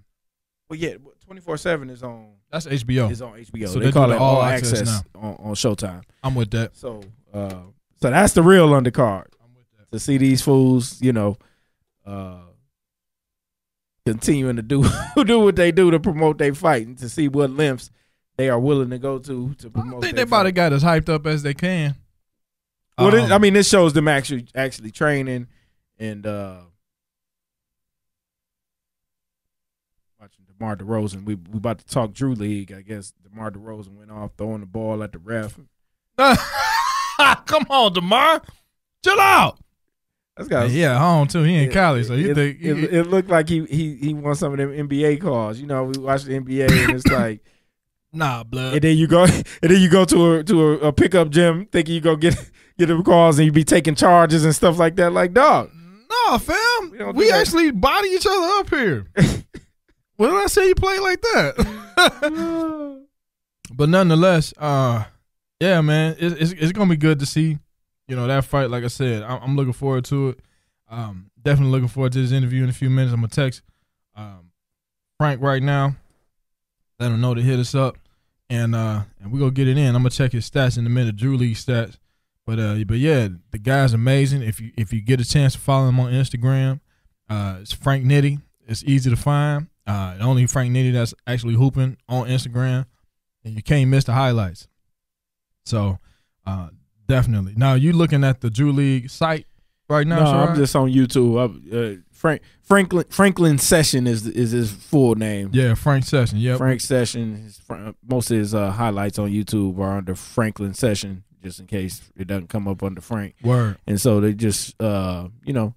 Well, yeah, 24/7 is on. That's HBO. Is on HBO. So they call it All Access on Showtime. I'm with that. So that's the real undercard. I'm with that. To see these fools, you know, continuing to do what they do to promote their fight, and to see what lengths they are willing to go to promote. I think they about got as hyped up as they can. Well, this shows them actually training and watching DeMar DeRozan. We about to talk Drew League. I guess DeMar DeRozan went off throwing the ball at the ref. Come on, DeMar, chill out. That's got yeah, home too. He in Cali, so you think it looked like he won some of them NBA calls. You know, we watch the NBA and it's like, nah, blood. And then you go to a pickup gym thinking you go get them calls, and you be taking charges and stuff like that. Like, dog, no, fam, we actually body each other up here. When did I say you play like that? But nonetheless, yeah, man, it's gonna be good to see. You know, that fight, like I said, I'm looking forward to it. Definitely looking forward to this interview in a few minutes. I'm going to text Frank right now, let him know to hit us up, and we're going to get it in. I'm going to check his stats in a minute, Drew League stats. But yeah, the guy's amazing. If you get a chance to follow him on Instagram, it's Frank Nitty. It's easy to find. Only Frank Nitty that's actually hooping on Instagram, and you can't miss the highlights. So, definitely. Now, you looking at the Drew League site right now? No, Sherrod? I'm just on YouTube. Franklin Session is his full name. Yeah, Frank Session. Yep. Frank Session. Most of his highlights on YouTube are under Franklin Session, just in case it doesn't come up under Frank. Word. And so they just, you know,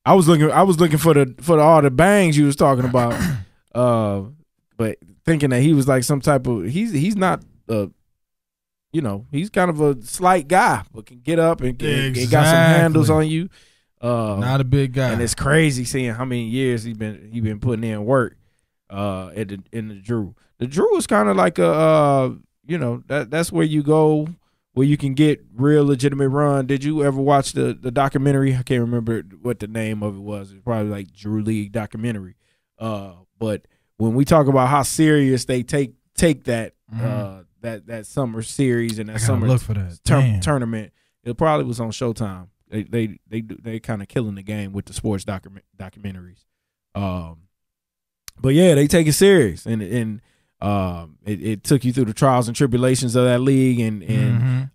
I was looking for all the bangs you was talking about, but thinking that he was like some type of he's not. You know, he's kind of a slight guy, but can get up and got some handles on you. Not a big guy, and it's crazy seeing how many years he been putting in work in the Drew. The Drew is kind of like a you know, that's where you go where you can get real legitimate run. Did you ever watch the documentary? I can't remember what the name of it was. It's probably like Drew League documentary. But when we talk about how serious they take that. That summer series and that summer look for that. Tournament, it probably was on Showtime. They kind of killing the game with the sports documentaries. But yeah, they take it serious, and it took you through the trials and tribulations of that league, and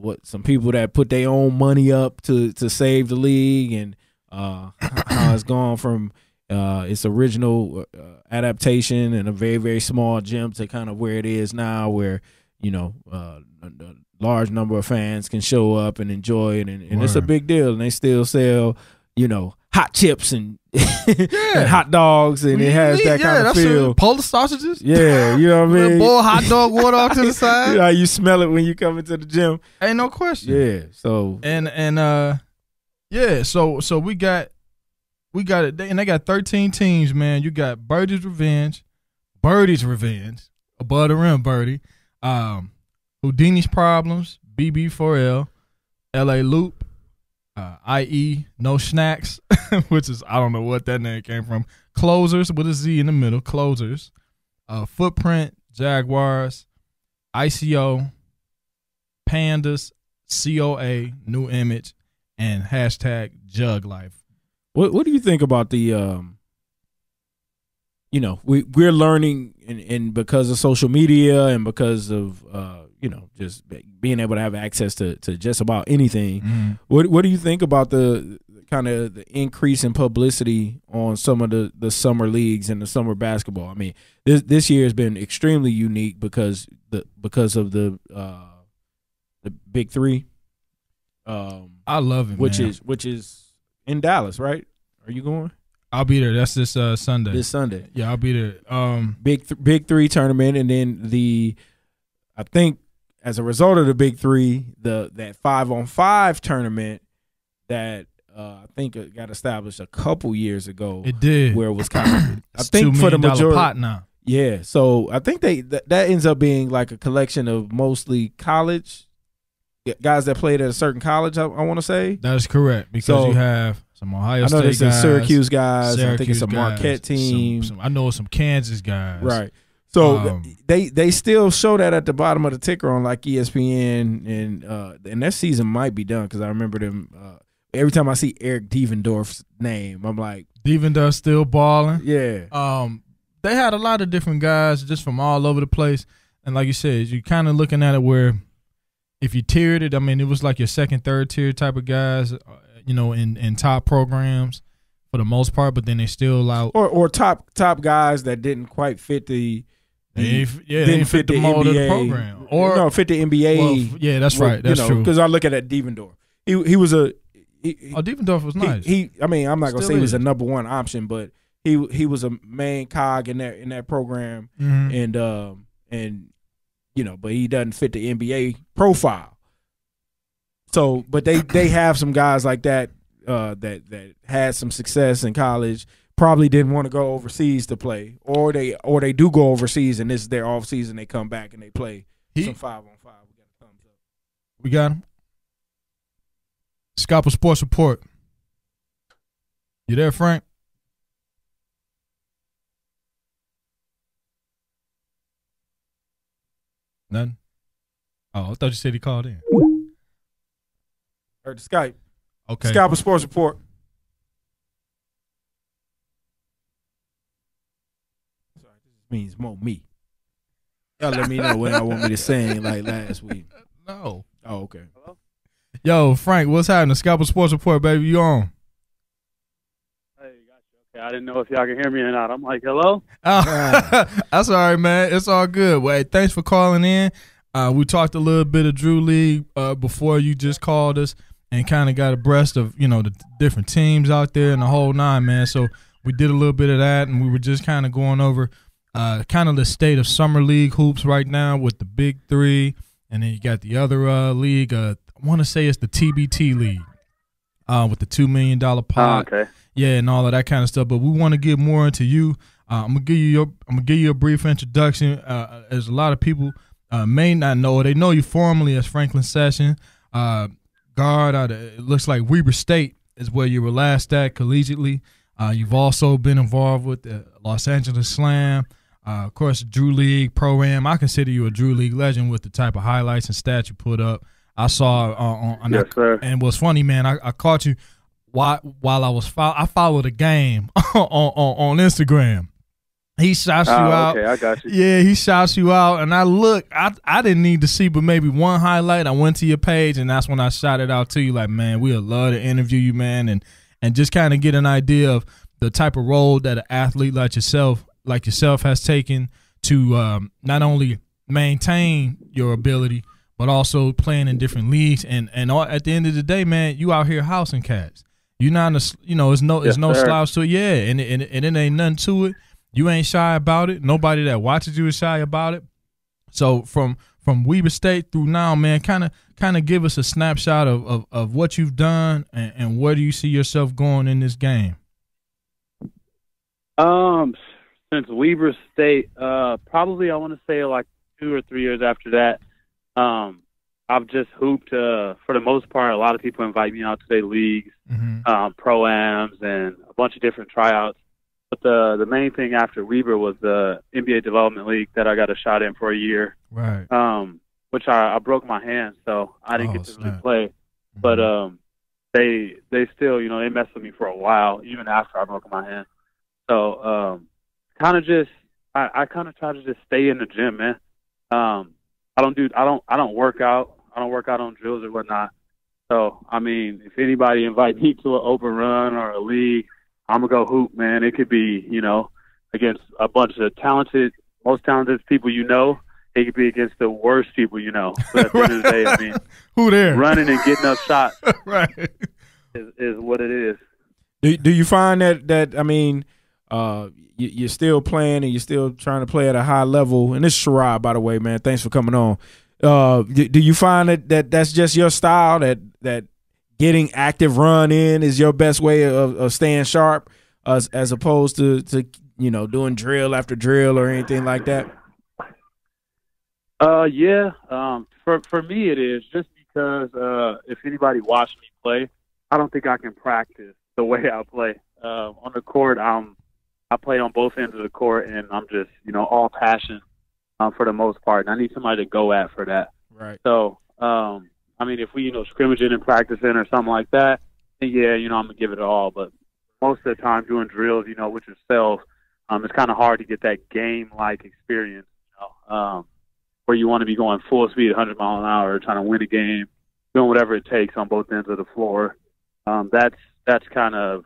what some people that put their own money up to save the league, and how it's gone from its original adaptation and a very, very small gym to kind of where it is now, where a large number of fans can show up and enjoy it, and it's a big deal. And they still sell, hot chips and, and hot dogs, and it has that kind of feel. Polar sausages. Yeah, you know what I mean. Boiled hot dog water off to the side. How you smell it when you come into the gym. Ain't no question. Yeah. So So we got it, and they got 13 teams, man. You got Birdie's Revenge, above the rim, Birdie, Houdini's Problems, BB4L, LA Loop, IE No Snacks, which is, I don't know what that name came from. Closers with a Z in the middle, Closers, Footprint, Jaguars, ICO, Pandas, COA, New Image, and hashtag Jug Life. What do you think about the we're learning and because of social media and because of just being able to have access to just about anything. Mm-hmm. What do you think about the kind of the increase in publicity on some of the summer leagues and the summer basketball? I mean, this year has been extremely unique because of the Big Three. I love it, which man. is in Dallas, right? Are you going? I'll be there. That's this Sunday. This Sunday. Yeah, I'll be there. Big Three tournament, and then I think as a result of the Big Three, that 5-on-5 tournament that I think it got established a couple years ago. It did, where it was kind of I think for the majority pot now. Yeah, so I think that ends up being like a collection of mostly college guys that played at a certain college. I want to say that is correct, because you have some Ohio State guys, some Syracuse guys. I think it's a Marquette team. I know some Kansas guys. Right. So they still show that at the bottom of the ticker on like ESPN, and that season might be done because I remember them. Every time I see Eric Devendorf's name, I'm like, Devendorf still balling. Yeah. They had a lot of different guys just from all over the place, and like you said, you're kind of looking at it where if you tiered it, I mean, it was like your second, third tier type of guys, in top programs for the most part, but then they still out or top guys that didn't quite fit the. They didn't fit the mold of the program, or fit the NBA. Well, yeah, that's right. That's true. Because I look at Devendorf. He was a. Devendorf was nice. I mean, I'm not gonna say he was a number one option, but he was a main cog in that program, mm-hmm. and but he doesn't fit the NBA profile. So, but they have some guys like that that had some success in college. Probably didn't want to go overseas to play, or they do go overseas and this is their off season. They come back and they play some 5-on-5. We got a thumbs up. We got him. Scalpers Sports Report. You there, Frank? Nothing. Oh, I thought you said he called in. Heard the Skype. Okay. Scalpers Sports Report. Means more me. Y'all let me know what I want me to sing like last week. No. Oh, okay. Hello? Yo, Frank, what's happening? Scalpers Sports Report, baby. You on? Hey, gotcha. Okay, I didn't know if y'all can hear me or not. I'm like, hello? Oh, that's all right, man. It's all good. Well, hey, thanks for calling in. We talked a little bit of Drew League before you just called us and kind of got abreast of, the different teams out there and the whole nine, man. So we did a little bit of that, and we were just kind of going over kind of the state of summer league hoops right now with the Big Three, and then you got the other league. I want to say it's the TBT league with the $2 million pot, okay. Yeah, and all of that kind of stuff. But we want to get more into you. I'm gonna give you a brief introduction. As a lot of people may not know, they know you formally as Franklin Session guard. It looks like Weber State is where you were last at collegiately. You've also been involved with the Los Angeles Slam. Of course, Drew League, Pro-Am. I consider you a Drew League legend with the type of highlights and stats you put up. I saw on yes, sir. And what's funny, man, I caught you while I followed a game on Instagram. He shouts you out. Okay, I got you. Yeah, he shouts you out, and I didn't need to see but maybe one highlight. I went to your page, and that's when I shot it out to you. Like, man, we'd love to interview you, man, and just kind of get an idea of the type of role that an athlete like yourself has taken to not only maintain your ability, but also playing in different leagues. And at the end of the day, man, you out here housing cats. You're not, it's no slouch to it. Yeah, and it ain't nothing to it. You ain't shy about it. Nobody that watches you is shy about it. So from Weber State through now, man, kind of give us a snapshot of what you've done and where do you see yourself going in this game? Since Weber State, probably I want to say like 2 or 3 years after that. I've just hooped, for the most part. A lot of people invite me out to their leagues, pro-ams, and a bunch of different tryouts. But the main thing after Weber was the NBA Development League that I got a shot in for a year. Right. Which I broke my hand, so I didn't get to really play. But they still, they messed with me for a while, even after I broke my hand. So I kind of try to just stay in the gym, man. I don't work out. I don't work out on drills or whatnot. So, I mean, if anybody invites me to an open run or a league, I'm going to go hoop, man. It could be, against a bunch of most talented people you know. It could be against the worst people you know. But at the end of the day, I mean, who there? Running and getting up shots right. is what it is. Do you find that I mean, you're still playing and you're still trying to play at a high level? And this is Sherrod, by the way, man. Thanks for coming on. Do you find that's just your style, that getting active run in is your best way of staying sharp as opposed to doing drill after drill or anything like that? Yeah. For me it is, just because if anybody watched me play, I don't think I can practice the way I play. On the court, I play on both ends of the court, and I'm just, all passion for the most part. And I need somebody to go at for that. Right. So, I mean, if we, scrimmaging and practicing or something like that, then yeah, I'm going to give it all. But most of the time doing drills, with yourself, it's kind of hard to get that game-like experience, where you want to be going full speed, 100 mile an hour, trying to win a game, doing whatever it takes on both ends of the floor. That's kind of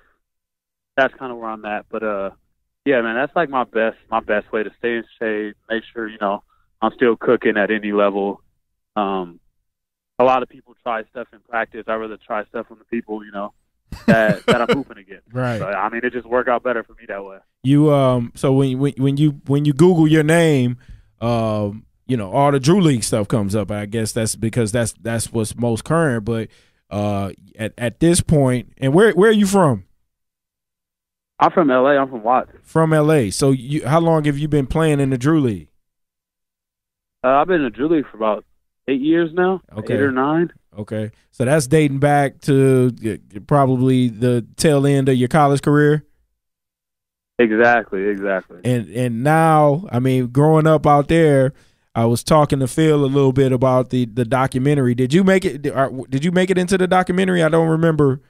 where I'm at. But yeah, man, that's like my best way to stay in shape. Make sure I'm still cooking at any level. A lot of people try stuff in practice. I rather try stuff from the people that I'm hooping against. Right. So, I mean, it just worked out better for me that way. You so when you Google your name, all the Drew League stuff comes up. I guess that's because that's what's most current. But at this point, and where are you from? I'm from LA. I'm from Watts. From LA. So how long have you been playing in the Drew League? I've been in the Drew League for about 8 years now. Okay. 8 or 9. Okay. So that's dating back to probably the tail end of your college career. Exactly. And now, I mean, growing up out there, I was talking to Phil a little bit about the documentary. Did you make it? Did you make it into the documentary? I don't remember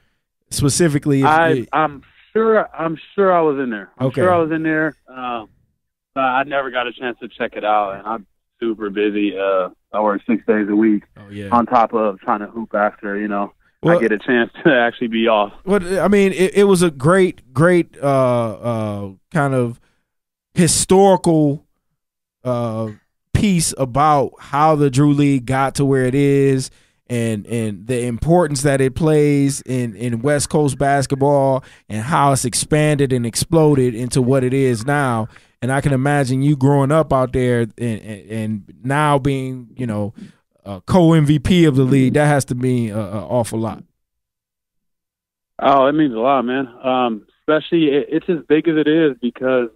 specifically. I'm sure I was in there. I'm okay. sure I was in there. But I never got a chance to check it out, and I'm super busy. I work 6 days a week. Oh, yeah. On top of trying to hoop after, I get a chance to actually be off. Well, I mean, it was a great kind of historical piece about how the Drew League got to where it is, and the importance that it plays in West Coast basketball, and how it's expanded and exploded into what it is now. And I can imagine you growing up out there and now being, co-MVP of the league. That has to mean an awful lot. Oh, it means a lot, man. Especially it's as big as it is because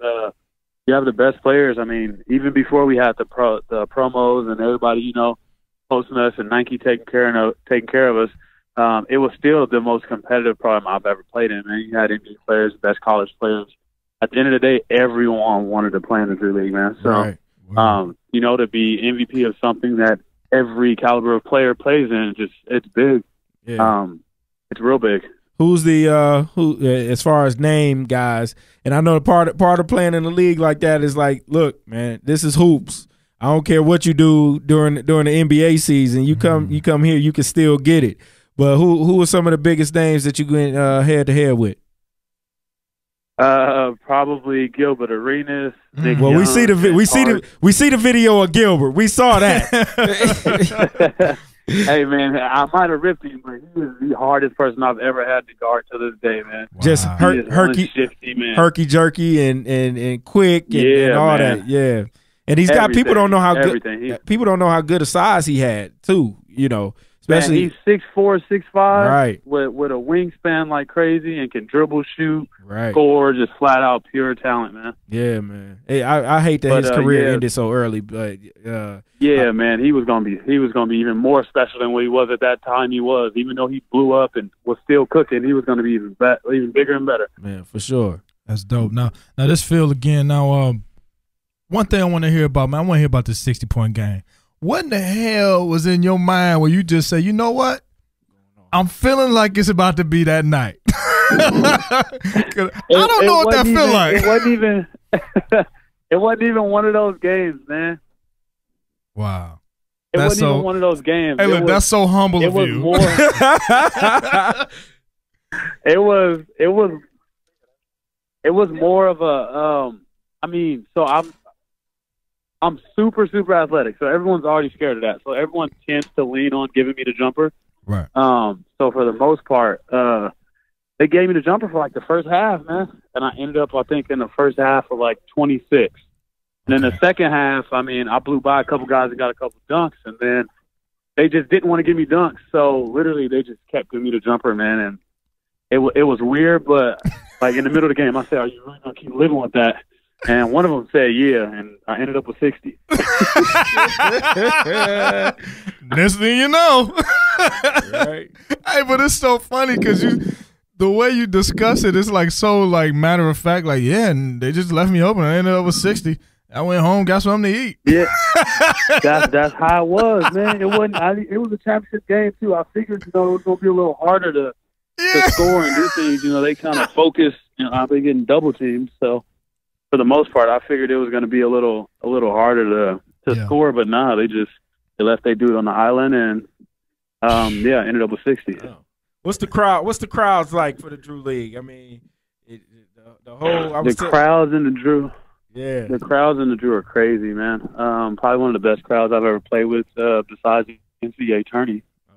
you have the best players. I mean, even before we had the promos and everybody, posting us and Nike taking care of us, it was still the most competitive program I've ever played in. Man, you had NBA players, the best college players. At the end of the day, everyone wanted to play in the Drew League, man. So, right. To be MVP of something that every caliber of player plays in, it's big. Yeah. It's real big. Who's the who as far as name guys? And I know part of playing in the league like that is like, look, man, this is hoops. I don't care what you do during the NBA season. You come here, you can still get it. But who are some of the biggest names that you went head to head with? Probably Gilbert Arenas. Nick Well, we Young, see the video of Gilbert. We saw that. Hey man, I might have ripped him, but he was the hardest person I've ever had to guard to this day, man. Wow. Just shifty, man. herky jerky and quick and all man. that. Yeah, and he's got people don't know how everything. good people don't know how good a size he had too. You know, especially man, he's 6'4", 6'5", right, with a wingspan like crazy and can dribble, shoot, right, score, just flat out pure talent, man. Yeah, man. Hey, I hate that his career ended so early, but man, he was gonna be even more special than what he was at that time. He was, even though he blew up and was still cooking, he was gonna be even bigger and better. Man, for sure. That's dope. Now this field again. Now, one thing I want to hear about, man. I want to hear about this 60-point game. What in the hell was in your mind where you just say, you know what? I'm feeling like it's about to be that night. I don't know what that feel like. It wasn't even. It wasn't even one of those games, man. Wow. It wasn't even one of those games. Hey, look, that's so humble of you. It was more of a. I mean, so I'm super, super athletic, so everyone's already scared of that. So everyone tends to lean on giving me the jumper. Right. So for the most part, they gave me the jumper for like the first half, man, and I ended up, I think, in the first half of like 26. And then the second half, I mean, I blew by a couple guys and got a couple dunks, and then they just didn't want to give me dunks. So literally, they just kept giving me the jumper, man, and it was weird. But like in the middle of the game, I said, "Are you really gonna keep living with that?" And one of them said, "Yeah," and I ended up with 60. Next thing you know, Right. Hey, but it's so funny because the way you discuss it, it's like so like matter of fact. Like, yeah, and they just left me open. I ended up with 60. I went home, got something to eat. Yeah, that's how it was, man. It wasn't. It was a championship game too. I figured, it was gonna be a little harder to score and do things. They kind of focus. I've been getting double teamed, so for the most part, I figured it was going to be a little harder to score. But nah, they left they dude on the island, and ended up with 60. Oh. What's the crowds like for the Drew League? I mean, the whole crowds in the Drew. Yeah, the crowds in the Drew are crazy, man. Probably one of the best crowds I've ever played with, besides the NCAA tourney. Oh,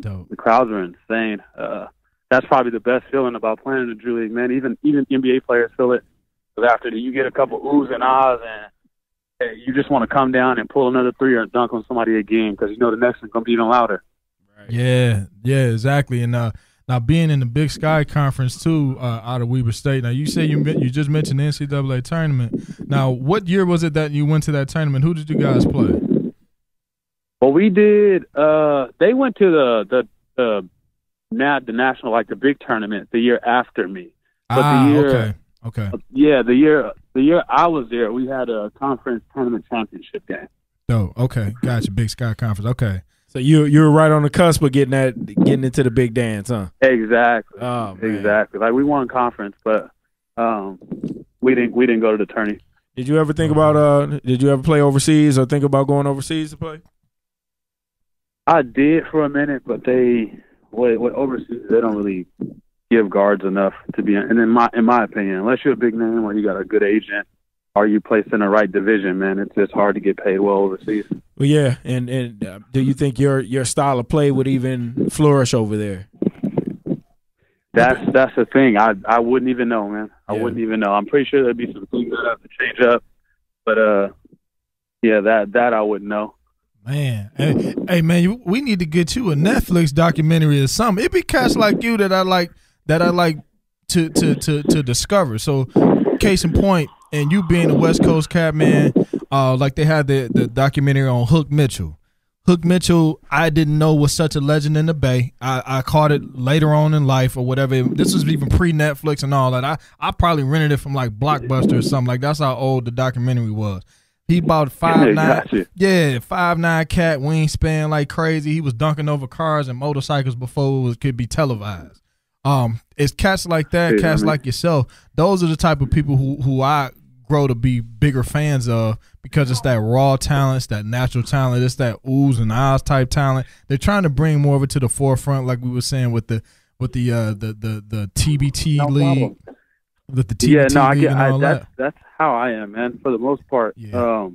yeah. The crowds are insane. That's probably the best feeling about playing in the Drew League, man. Even NBA players feel it. Because after you get a couple oohs and ahs, and you just want to come down and pull another three or dunk on somebody again, because the next one's going to be even louder. Right. Yeah, exactly. And now being in the Big Sky Conference too, out of Weber State. Now you say you just mentioned the NCAA tournament. Now, what year was it that you went to that tournament? Who did you guys play? Well, we did. They went to the national, like the big tournament, the year after me. But the year, okay. Yeah, the year I was there, we had a conference tournament championship game. Oh, okay, gotcha. Big Sky Conference. Okay. So you were right on the cusp of getting into the big dance, huh? Exactly. Oh, man. Exactly. Like we won conference, but we didn't go to the tourney. Did you ever think about did you ever play overseas or think about going overseas to play? I did for a minute, but with overseas, they don't really give guards enough to be. And in my opinion, unless you're a big name or you got a good agent or you placed in the right division, man, it's just hard to get paid well overseas. Well, yeah, and do you think your style of play would even flourish over there? That's the thing. I wouldn't even know, man. I wouldn't even know. I'm pretty sure there'd be some things that have to change up, but that I wouldn't know. Man, hey, man, we need to get you a Netflix documentary or something. It'd be cats like you that I like to discover. So, case in point, and you being a West Coast cat, man, like they had the documentary on Hook Mitchell. Hook Mitchell, I didn't know was such a legend in the Bay. I caught it later on in life or whatever. This was even pre-Netflix and all that. I probably rented it from like Blockbuster or something. Like that's how old the documentary was. He bought 5'9", 5'9" cat, wingspan like crazy. He was dunking over cars and motorcycles before it could be televised. It's cats like that, cats like yourself. Those are the type of people who I grow to be bigger fans of because it's that raw talent, it's that natural talent, it's that oohs and ahs type talent. They're trying to bring more of it to the forefront, like we were saying with the TBT league. with the TV no, I league get. and all that. That's how I am, man. For the most part, Yeah.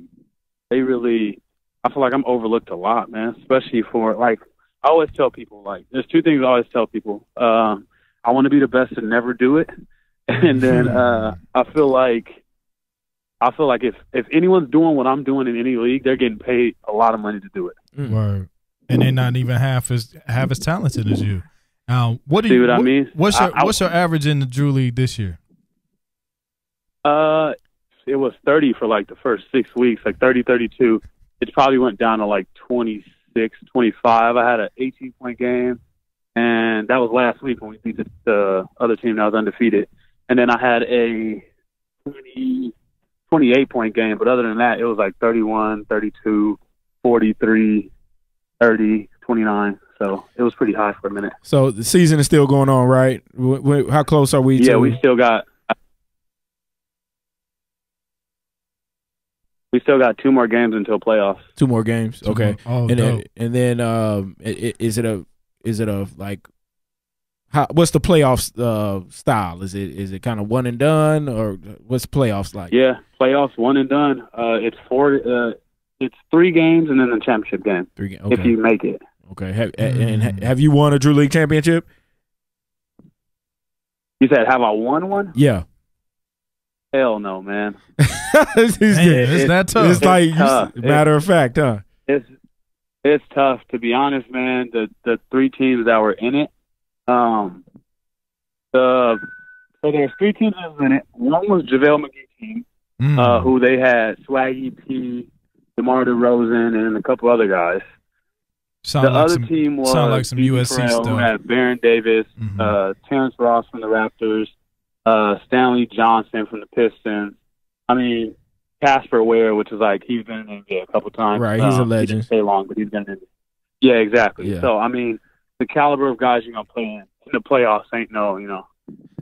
they really. I feel like I'm overlooked a lot, man. Especially for like, I always tell people like, there's two things I always tell people. I want to be the best and never do it, and then I feel like if anyone's doing what I'm doing in any league, they're getting paid a lot of money to do it. Word. And they're not even half as talented as you. What do See you? what I mean? What's your average in the Drew League this year? It was 30 for like the first 6 weeks, like 30, 32. It probably went down to like 26, 25. I had an 18-point game, and that was last week when we beat the other team that was undefeated. And then I had a 28-point game, but other than that, it was like 31, 32, 43, 30, 29. So it was pretty high for a minute. So the season is still going on, right? How close are we to? Yeah, we still got 2 more games until playoffs. 2 more games. Okay. Oh, and then is it a like what's the playoffs style? Is it kind of one and done, or what's playoffs like? Yeah, playoffs one and done. It's 3 games and then the championship game. 3 games. Okay. If you make it. Okay. Have you won a Drew League championship? You said, have I won one? Yeah. Hell no, man. It's that tough. It's like tough. Matter of fact, huh? It's tough, to be honest, man. The 3 teams that were in it, so there's 3 teams that was in it. One was JaVale McGee's team, who they had Swaggy P, DeMar DeRozan, and a couple other guys. Other team was like some USC Terrell, stuff. who had Baron Davis, Terrence Ross from the Raptors, Stanley Johnson from the Pistons. I mean, Casper Ware, which is like, he's been in the NBA a couple times. Right, he's a legend. He didn't stay long, but he's been in it. Yeah, exactly. Yeah. So, I mean, the caliber of guys you're going to play in the playoffs ain't no.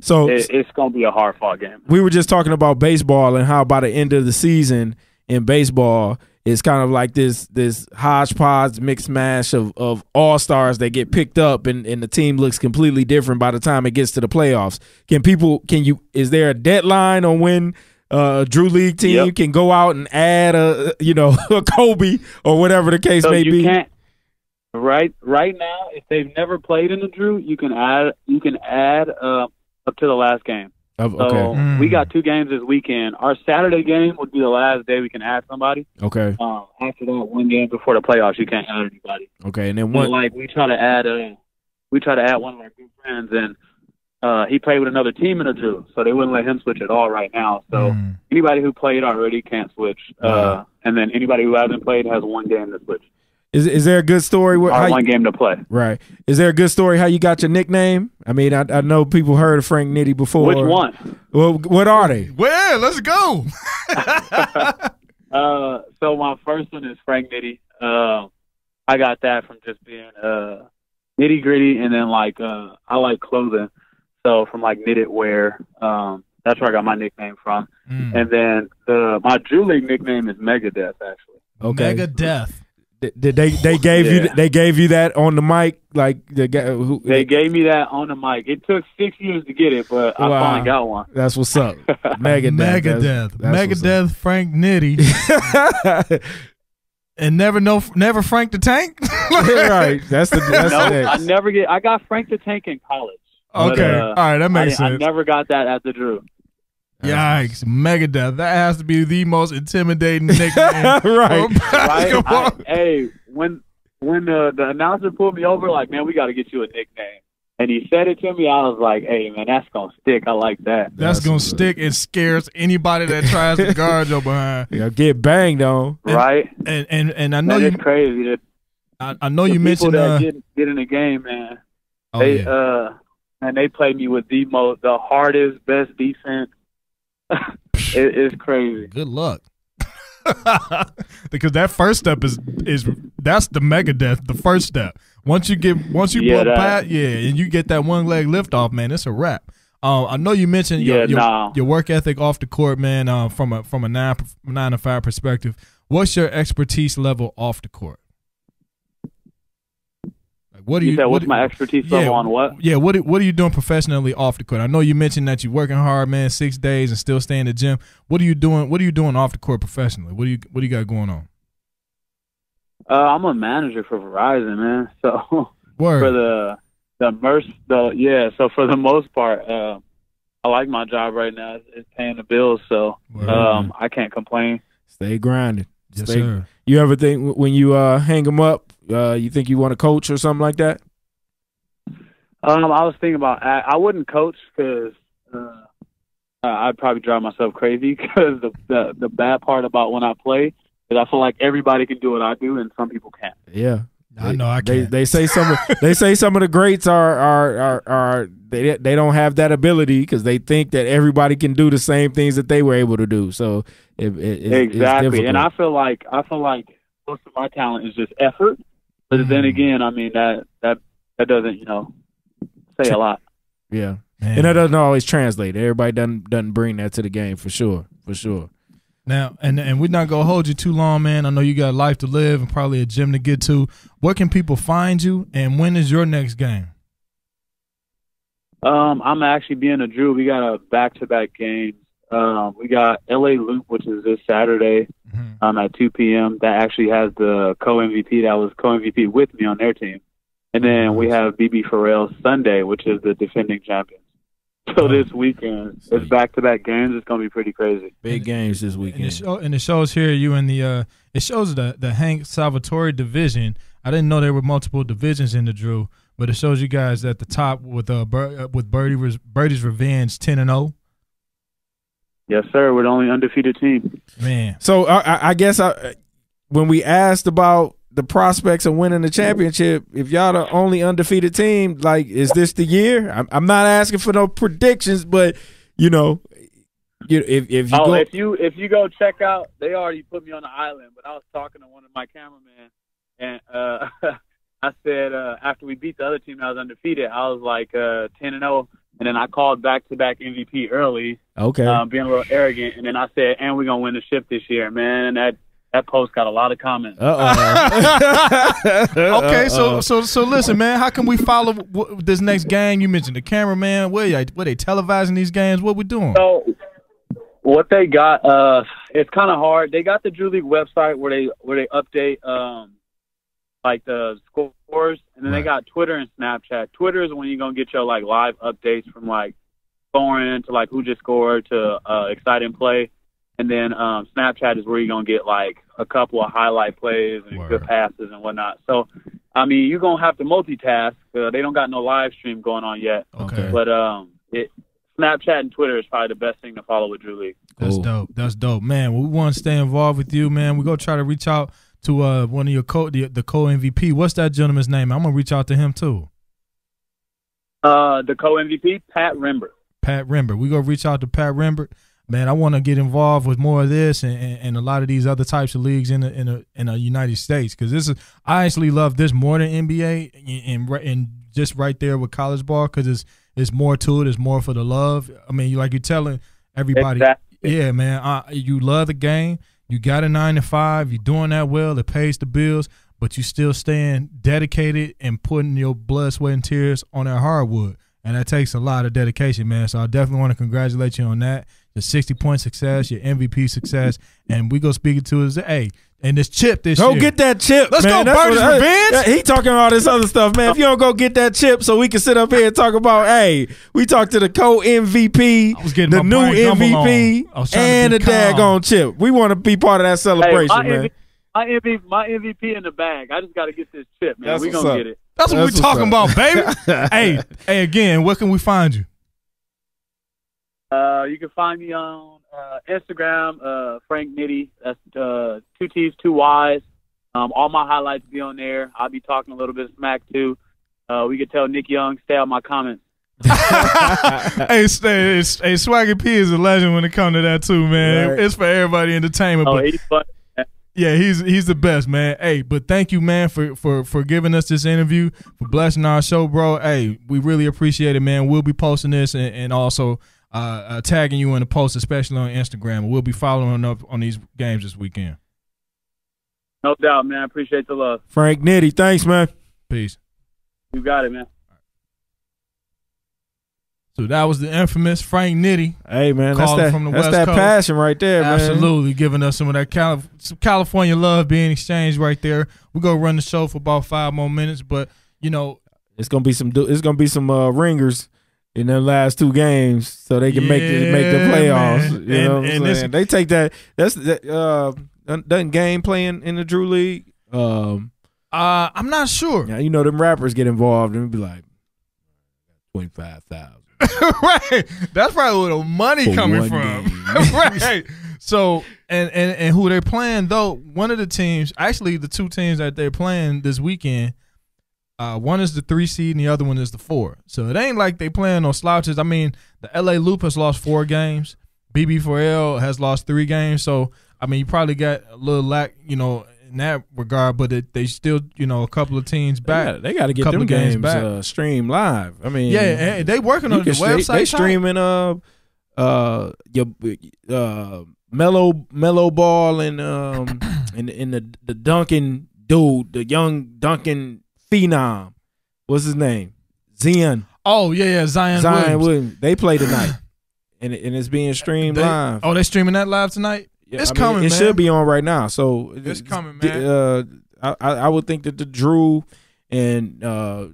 So it's going to be a hard-fought game. We were just talking about baseball and how by the end of the season in baseball, it's kind of like this hodgepodge mixed mash of all-stars that get picked up and the team looks completely different by the time it gets to the playoffs. Is there a deadline on when Drew League team can go out and add a Kobe or whatever the case may be? Can't, right now, if they've never played in the Drew, you can add up to the last game. Okay. So we got 2 games this weekend. Our Saturday game would be the last day we can add somebody. Okay. After that, 1 game before the playoffs, you can't add anybody. Okay, and then we try to add one of our good friends, and he played with another team in the Drew, so they wouldn't let him switch at all right now. So anybody who played already can't switch, and then anybody who hasn't played has 1 game to switch. Is there a good story? Or 1 game to play. Right. Is there a good story how you got your nickname? I mean, I know people heard of Frank Nitty before. Which one? Well, what are they? Well, let's go. So my first one is Frank Nitty. I got that from just being nitty gritty, and then like I like clothing, so from like knitted wear. That's where I got my nickname from. And then my Drew League nickname is Megadeth, actually. Okay. Megadeth. Did they gave you that on the mic, like the guy who they gave me that on the mic. It took 6 years to get it, but I finally got one. That's what's up. Megadeth. That's Megadeth. Frank Nitty. And never Frank the Tank. Right. That's the next. I got Frank the Tank in college. Okay. But, all right, that makes sense. I never got that at the Drew. Yikes, Megadeth. That has to be the most intimidating nickname. Right. Hey, when the announcer pulled me over, like, man, we got to get you a nickname. And he said it to me, I was like, hey, man, that's going to stick. I like that. That's going to stick and scares anybody that tries to guard your behind. Yeah, get banged on. Right. And I know it's crazy. I know you mentioned that get in the game, man. And they played me with the hardest, best defense. It's crazy. Good luck. Because that first step is that's the Megadeth, the first step. Once you blow past, and you get that 1 leg lift off, man, it's a wrap. I know you mentioned your work ethic off the court, man. From a 9 to 5 perspective, what's your expertise level off the court? Like What do you? What's my expertise level on what? Yeah, what are you doing professionally off the court? I know you mentioned that you're working hard, man, 6 days and still staying in the gym. What are you doing? What are you doing off the court professionally? What do you got going on? I'm a manager for Verizon, man. So Word. for so for the most part, I like my job right now. It's paying the bills, so I can't complain. Stay grinding. Yes, sir. You ever think when you hang them up, you think you want to coach or something like that? I was thinking about I wouldn't coach because I'd probably drive myself crazy. Because the bad part about when I play is I feel like everybody can do what I do and some people can't. Yeah. I know I can't. They say some of the greats are they don't have that ability because they think that everybody can do the same things that they were able to do. So exactly, and I feel like most of my talent is just effort. But then again, I mean that doesn't say a lot. Yeah, Man. And that doesn't always translate. Everybody doesn't bring that to the game for sure. Now, and we're not gonna hold you too long, man. I know you got a life to live and probably a gym to get to. Where can people find you, and when is your next game? I'm actually being a Drew. We got a back-to-back games. We got LA Loop, which is this Saturday at 2 p.m. That actually has the co-MVP that was co-MVP with me on their team. And then we have BB Farrell Sunday, which is the defending champion. So this weekend, it's back-to-back games. It's going to be pretty crazy. Big games this weekend. And it shows here you in the it shows the Hank Salvatore division. I didn't know there were multiple divisions in the Drew, but it shows you guys at the top with Birdie's Revenge 10-0. Yes, sir. We're the only undefeated team. Man. So I guess when we asked about the prospects of winning the championship, if y'all the only undefeated team, like, is this the year? I'm not asking for no predictions, but if you go check out, they already put me on the island. But I was talking to one of my cameramen, and I said after we beat the other team that was undefeated, I was like 10-0, and then I called back-to-back MVP early. Okay, being a little arrogant, and then I said, and we're gonna win the ship this year, man. That post got a lot of comments. Okay, so listen, man. How can we follow this next game? You mentioned the cameraman. Where they televising these games? What we doing? So what they got? It's kind of hard. They got the Drew League website where they update like the scores, and then they got Twitter and Snapchat. Twitter is when you're gonna get your like live updates from like scoring to like who just scored to exciting play. And then Snapchat is where you're going to get, like, a couple of highlight plays and good passes and whatnot. So, I mean, you're going to have to multitask. They don't got no live stream going on yet. Okay. But Snapchat and Twitter is probably the best thing to follow with Drew League. That's dope. That's dope. Man, we want to stay involved with you, man. We're going to try to reach out to one of your the co-MVP. What's that gentleman's name? I'm going to reach out to him, too. The co-MVP, Pat Rembert. Pat Rembert. We're going to reach out to Pat Rembert. Man, I want to get involved with more of this and a lot of these other types of leagues in the United States, because I actually love this more than NBA and just right there with college ball, because it's more to it. It's more for the love. I mean, you're telling everybody, yeah, man, you love the game. You got a 9 to 5. You're doing that well. It pays the bills, but you still staying dedicated and putting your blood, sweat, and tears on that hardwood. And that takes a lot of dedication, man. So I definitely want to congratulate you on that. The 60-point success, your MVP success, and we go speaking to us. Hey, and this chip this year. Go get that chip, Let's man. go, Birdie's Revenge. He talking all this other stuff, man. If you don't go get that chip so we can sit up here and talk about, hey, we talked to the co-MVP, the new MVP, and the daggone chip. We want to be part of that celebration, man. My MVP in the bag. I just got to get this chip, man. We're going to get it. That's what we're talking about, baby. Hey, again, where can we find you? You can find me on Instagram, Frank Nitty. That's 2 T's, 2 Y's. All my highlights be on there. I'll be talking a little bit of smack too. We could tell Nick Young, stay out my comments. Hey, Swaggy P is a legend when it comes to that too, man. Right. It's for everybody entertainment. Oh, he's fun. Yeah, he's the best, man. Hey, but thank you, man, for giving us this interview, for blessing our show, bro. Hey, we really appreciate it, man. We'll be posting this and also tagging you in the post, especially on Instagram. We'll be following up on these games this weekend. No doubt, man. I appreciate the love. Frank Nitty, thanks, man. Peace. You got it, man. So that was the infamous Frank Nitty. Hey, man, calling that's from the that West Coast. passion right there, man. Absolutely, giving us some of that some California love being exchanged right there. We're gonna run the show for about 5 more minutes, but you know, it's gonna be some ringers in the last 2 games, so they can make the playoffs. Man. You know what I'm saying? They take that. That's doesn't game playing in the Drew League. I'm not sure. Yeah, you know them rappers get involved and be like 25,000. Right, that's probably where the money coming from. Right. So and who they're playing though? One of the teams, actually, the 2 teams that they're playing this weekend. One is the 3 seed and the other one is the 4. So it ain't like they playing no slouches. I mean, the LA Loop has lost 4 games. BB4L has lost 3 games. So I mean, you probably got a little lack, in that regard, but they still, a couple of teams back. They got to get them games streamed live. I mean, yeah, they working on the website. They streaming your mellow ball and in the Duncan dude, the young Duncan phenom. What's his name? Zion. Oh yeah, Zion Williams. They play tonight, and it's being streamed live. Oh, they streaming that live tonight. Yeah, it's coming, man. It should be on right now. So it's coming, man. I would think that the Drew and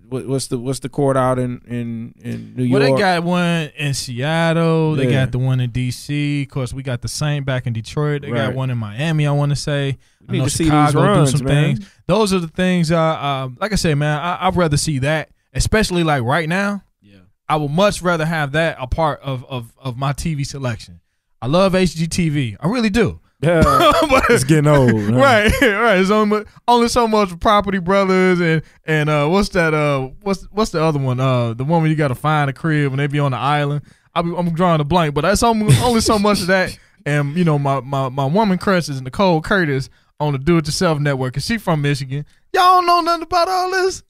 what's the court out in New York? Well, they got one in Seattle. They got the one in DC. Of course, we got the same back in Detroit. They got one in Miami. I want to say. I know Chicago do some things. Those are the things. Like I said, man, I'd rather see that, especially like right now. Yeah, I would much rather have that a part of my TV selection. I love HGTV. I really do. Yeah, but it's getting old. Huh? Right. It's only so much for Property Brothers and what's that? What's the other one? The one where you got to find a crib and they be on the island. I'm drawing a blank, but that's only so much of that. And my woman crush is Nicole Curtis on the Do It Yourself Network, and she from Michigan. Y'all don't know nothing about all this.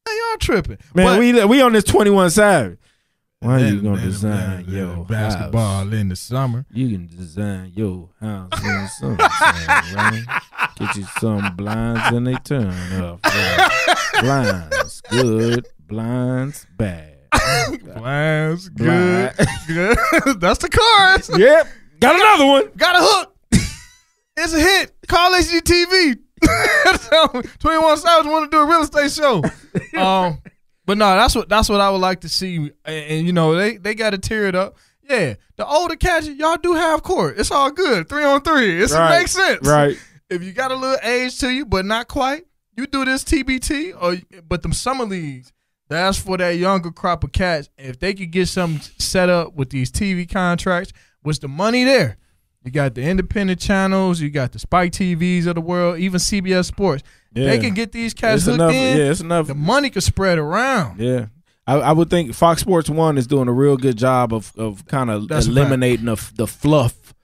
Man, y'all tripping. Man, we on this 21 Savage. Why are you gonna design your basketball house? In the summer? You can design your house in the summertime, right? Get you some blinds and they turn up. Right? Blinds good, blinds bad. Blinds good. That's the chorus. Yep. Got another one. Got a hook. It's a hit. Call HGTV. 21 Savage want to do a real estate show. But no, that's what I would like to see, and they got to tear it up. Yeah, the older cats, y'all do have court. It's all good. 3-on-3. It makes sense. Right. If you got a little age to you, but not quite, you do this TBT. But them summer leagues, that's for that younger crop of cats. If they could get something set up with these TV contracts, what's the money there? You got the independent channels, you got the Spike TVs of the world, even CBS Sports. Yeah. They can get these cats hooked in. Yeah, it's enough. The money could spread around. Yeah. I would think Fox Sports 1 is doing a real good job of kind of eliminating the fluff.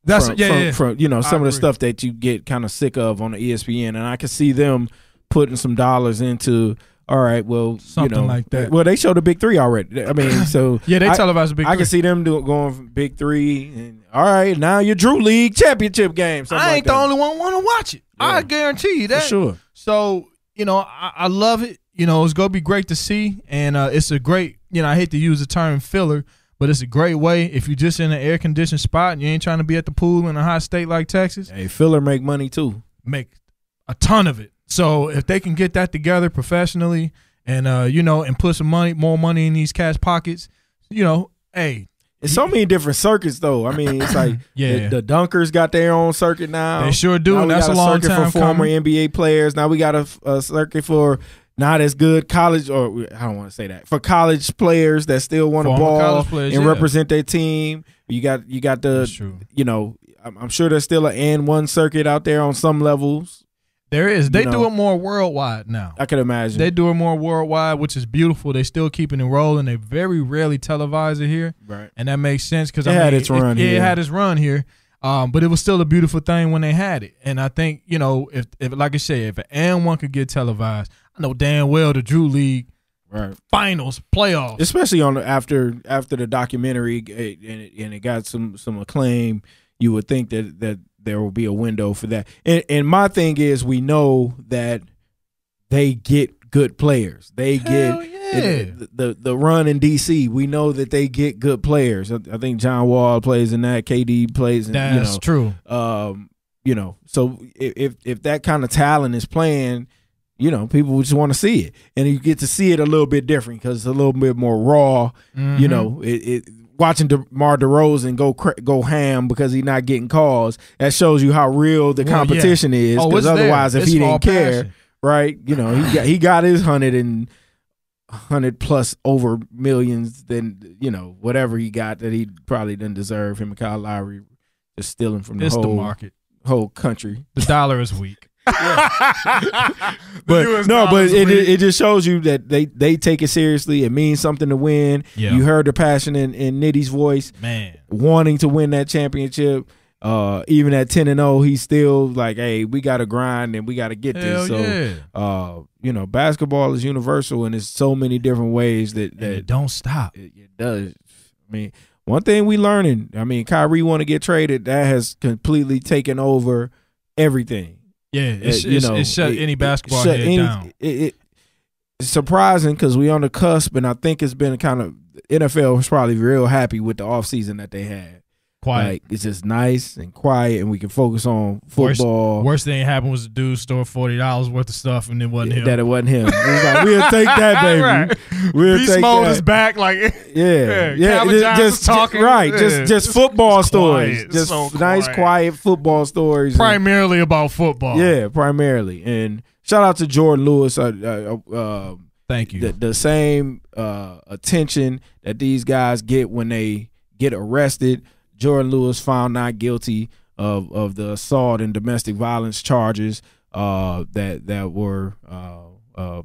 From some of the stuff that you get kind of sick of on the ESPN, and I can see them putting some dollars into. All right, well, something like that. Well, they showed the Big 3 already. I mean, so yeah, they televised the Big 3. I can see them going from Big 3, and all right, now your Drew League championship game. I ain't the only one want to watch it. Yeah. I guarantee you that. For sure. So I love it. It's gonna be great to see, and it's a great. I hate to use the term filler, but it's a great way if you're just in an air conditioned spot and you ain't trying to be at the pool in a hot state like Texas. Hey, filler make money too. Make a ton of it. So if they can get that together professionally and and put some more money in these cats' pockets, hey. It's so many different circuits though. I mean, it's like the Dunkers got their own circuit now. They sure do, and that's a long time for former NBA players. Now we got a circuit for not as good college, or I don't want to say that, for college players that still want to ball and represent their team. You got the I'm sure there's still an N1 circuit out there on some levels. There is. They do it more worldwide now. I can imagine. They do it more worldwide, which is beautiful. They still keeping it rolling. They very rarely televise it here. Right. And that makes sense because it had its run here. It had its run here. But it was still a beautiful thing when they had it. And I think, if like I said, if an N1 could get televised, I know damn well the Drew League finals, playoffs. Especially after the documentary and it got some acclaim, you would think that there will be a window for that. And my thing is, we know that they get good players. They Hell get the run in DC. We know that they get good players. I think John Wall plays in that. KD plays in That's true. So if that kind of talent is playing, people just want to see it, and you get to see it a little bit different because it's a little bit more raw. Watching DeMar DeRozan go ham because he's not getting calls, that shows you how real the competition is. Because otherwise, if he didn't care, right? He got his 100 plus over millions, then whatever he got that he probably didn't deserve. Him and Kyle Lowry just stealing from the market, whole country. The dollar is weak. but it just shows you that they take it seriously. It means something to win. Yeah. You heard the passion in Nitty's voice, man, wanting to win that championship. Even at 10-0, he's still like, hey, we got to grind and we got to get this. So, basketball is universal, and there's so many different ways that it don't stop. It does. I mean, one thing we learning. I mean, Kyrie want to get traded. That has completely taken over everything. Yeah, it shut any basketball head down. It's surprising because we on the cusp, and I think it's been kind of NFL was probably real happy with the offseason that they had. Quiet. Like, it's just nice and quiet, and we can focus on football. Worst thing happened was the dude store $40 worth of stuff, and it wasn't him. That it wasn't him. It was like, we'll take that, baby. Right. We'll Beast take mode that. is back. Like, just talking. Right. Just football stories. Quiet. Just so nice, quiet football stories. Primarily about football. Yeah, primarily. And shout out to Jordan Lewis. Thank you. The same attention that these guys get when they get arrested. Jordan Lewis found not guilty of the assault and domestic violence charges that were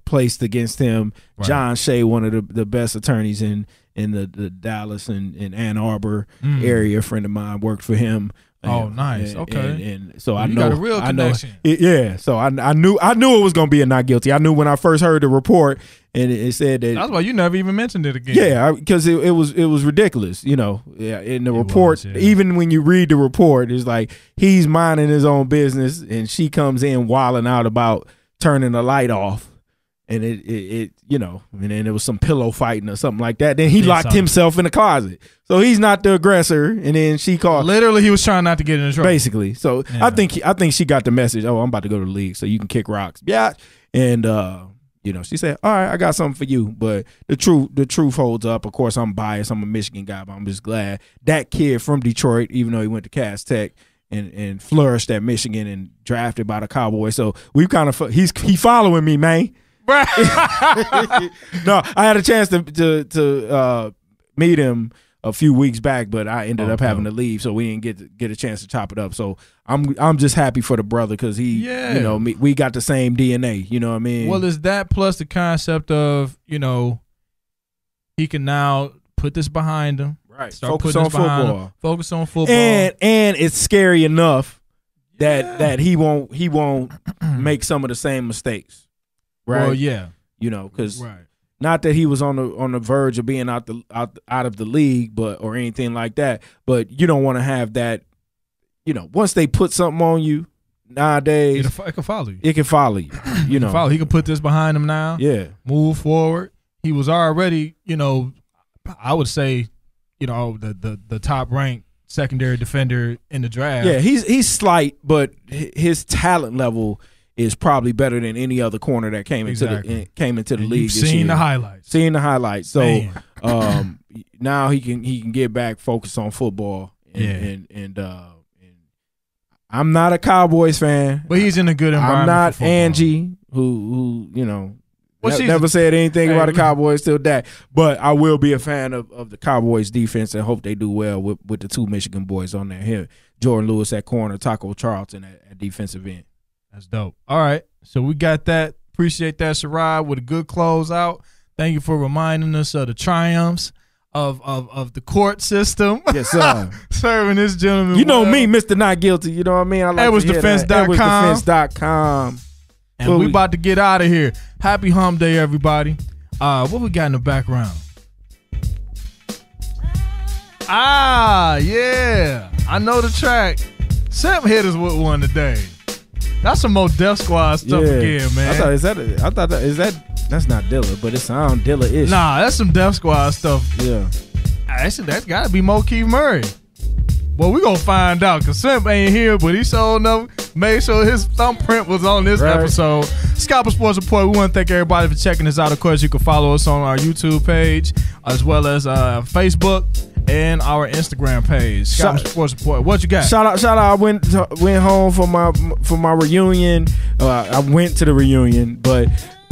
placed against him. Right. John Shea, one of the best attorneys in the Dallas and Ann Arbor area, a friend of mine worked for him. Oh, nice. Okay. And so I you know got a real connection. So I knew it was going to be a not guilty. I knew when I first heard the report, and it said that. That's why you never even mentioned it again. Yeah, because it was ridiculous. In the report, even when you read the report, it's like he's minding his own business, and she comes in wilding out about turning the light off. And and then there was some pillow fighting or something like that. Then he locked himself in the closet. So he's not the aggressor. And then she called. Literally, he was trying not to get in trouble. Basically. So yeah. I think she got the message. Oh, I'm about to go to the league, so you can kick rocks. Yeah. And she said, all right, I got something for you. But the truth holds up. Of course, I'm biased. I'm a Michigan guy, but I'm just glad that kid from Detroit, even though he went to Cass Tech and flourished at Michigan and drafted by the Cowboys. So we've kind of he following me, man. No, I had a chance to meet him a few weeks back, but I ended up having to leave, so we didn't get a chance to chop it up. So I'm just happy for the brother because he, we got the same DNA. You know what I mean? Well, is that plus the concept of he can now put this behind him, right? Focus on football. Focus on football, and it's scary enough that he won't make some of the same mistakes. Right. Well, yeah. Because not that he was on the verge of being out of the league, or anything like that. But you don't want to have that. Once they put something on you nowadays, it can follow you. It can follow you. He can put this behind him now. Yeah. Move forward. He was already, I would say, the top ranked secondary defender in the draft. Yeah, he's slight, but his talent level is probably better than any other corner that came into the league. You've seen the highlights. So now he can get back, focus on football. And I'm not a Cowboys fan, but he's in a good environment. I'm not for Angie, who never said anything about the Cowboys till that. But I will be a fan of the Cowboys defense and hope they do well with the two Michigan boys on there. Here, Jordan Lewis at corner, Taco Charlton at defensive end. That's dope. All right. So we got that. Appreciate that, Sherrod, with a good close out. Thank you for reminding us of the triumphs of the court system. Yes, sir. Serving this gentleman. Me, Mr. Not Guilty. You know what I mean? I like EdwardsDefense.com. EdwardsDefense.com. And we about to get out of here. Happy Hump Day, everybody. What we got in the background? Yeah. I know the track. Sam hit us with one today. That's some more Death Squad stuff again, man. Is that That's not Dilla, but it sounds Dilla-ish. Nah, that's some Def Squad stuff. Yeah. That's got to be Mokeith Murray. Well, we gonna find out because Simp ain't here, but he showed enough. Made sure his thumbprint was on this episode. Scalpers Sports Report. We want to thank everybody for checking us out. Of course, you can follow us on our YouTube page as well as Facebook and our Instagram page. Scalpers Sports Report. What you got? Shout out! I went home for my reunion. I went to the reunion, but.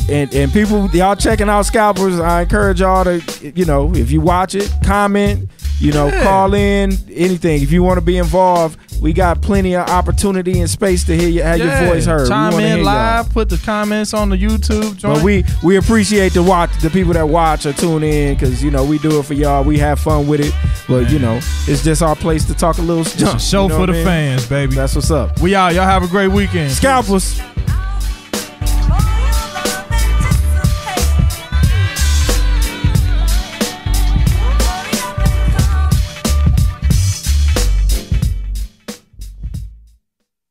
And people, y'all checking out Scalpers. I encourage y'all to, if you watch it, comment, call in, anything. If you want to be involved, we got plenty of opportunity and space to hear have your voice heard. Chime in live, put the comments on the YouTube joint. But we appreciate the people that watch or tune in because, we do it for y'all. We have fun with it. But, it's just our place to talk a little junk. Show for the fans, baby. That's what's up. We out. Y'all have a great weekend. Scalpers.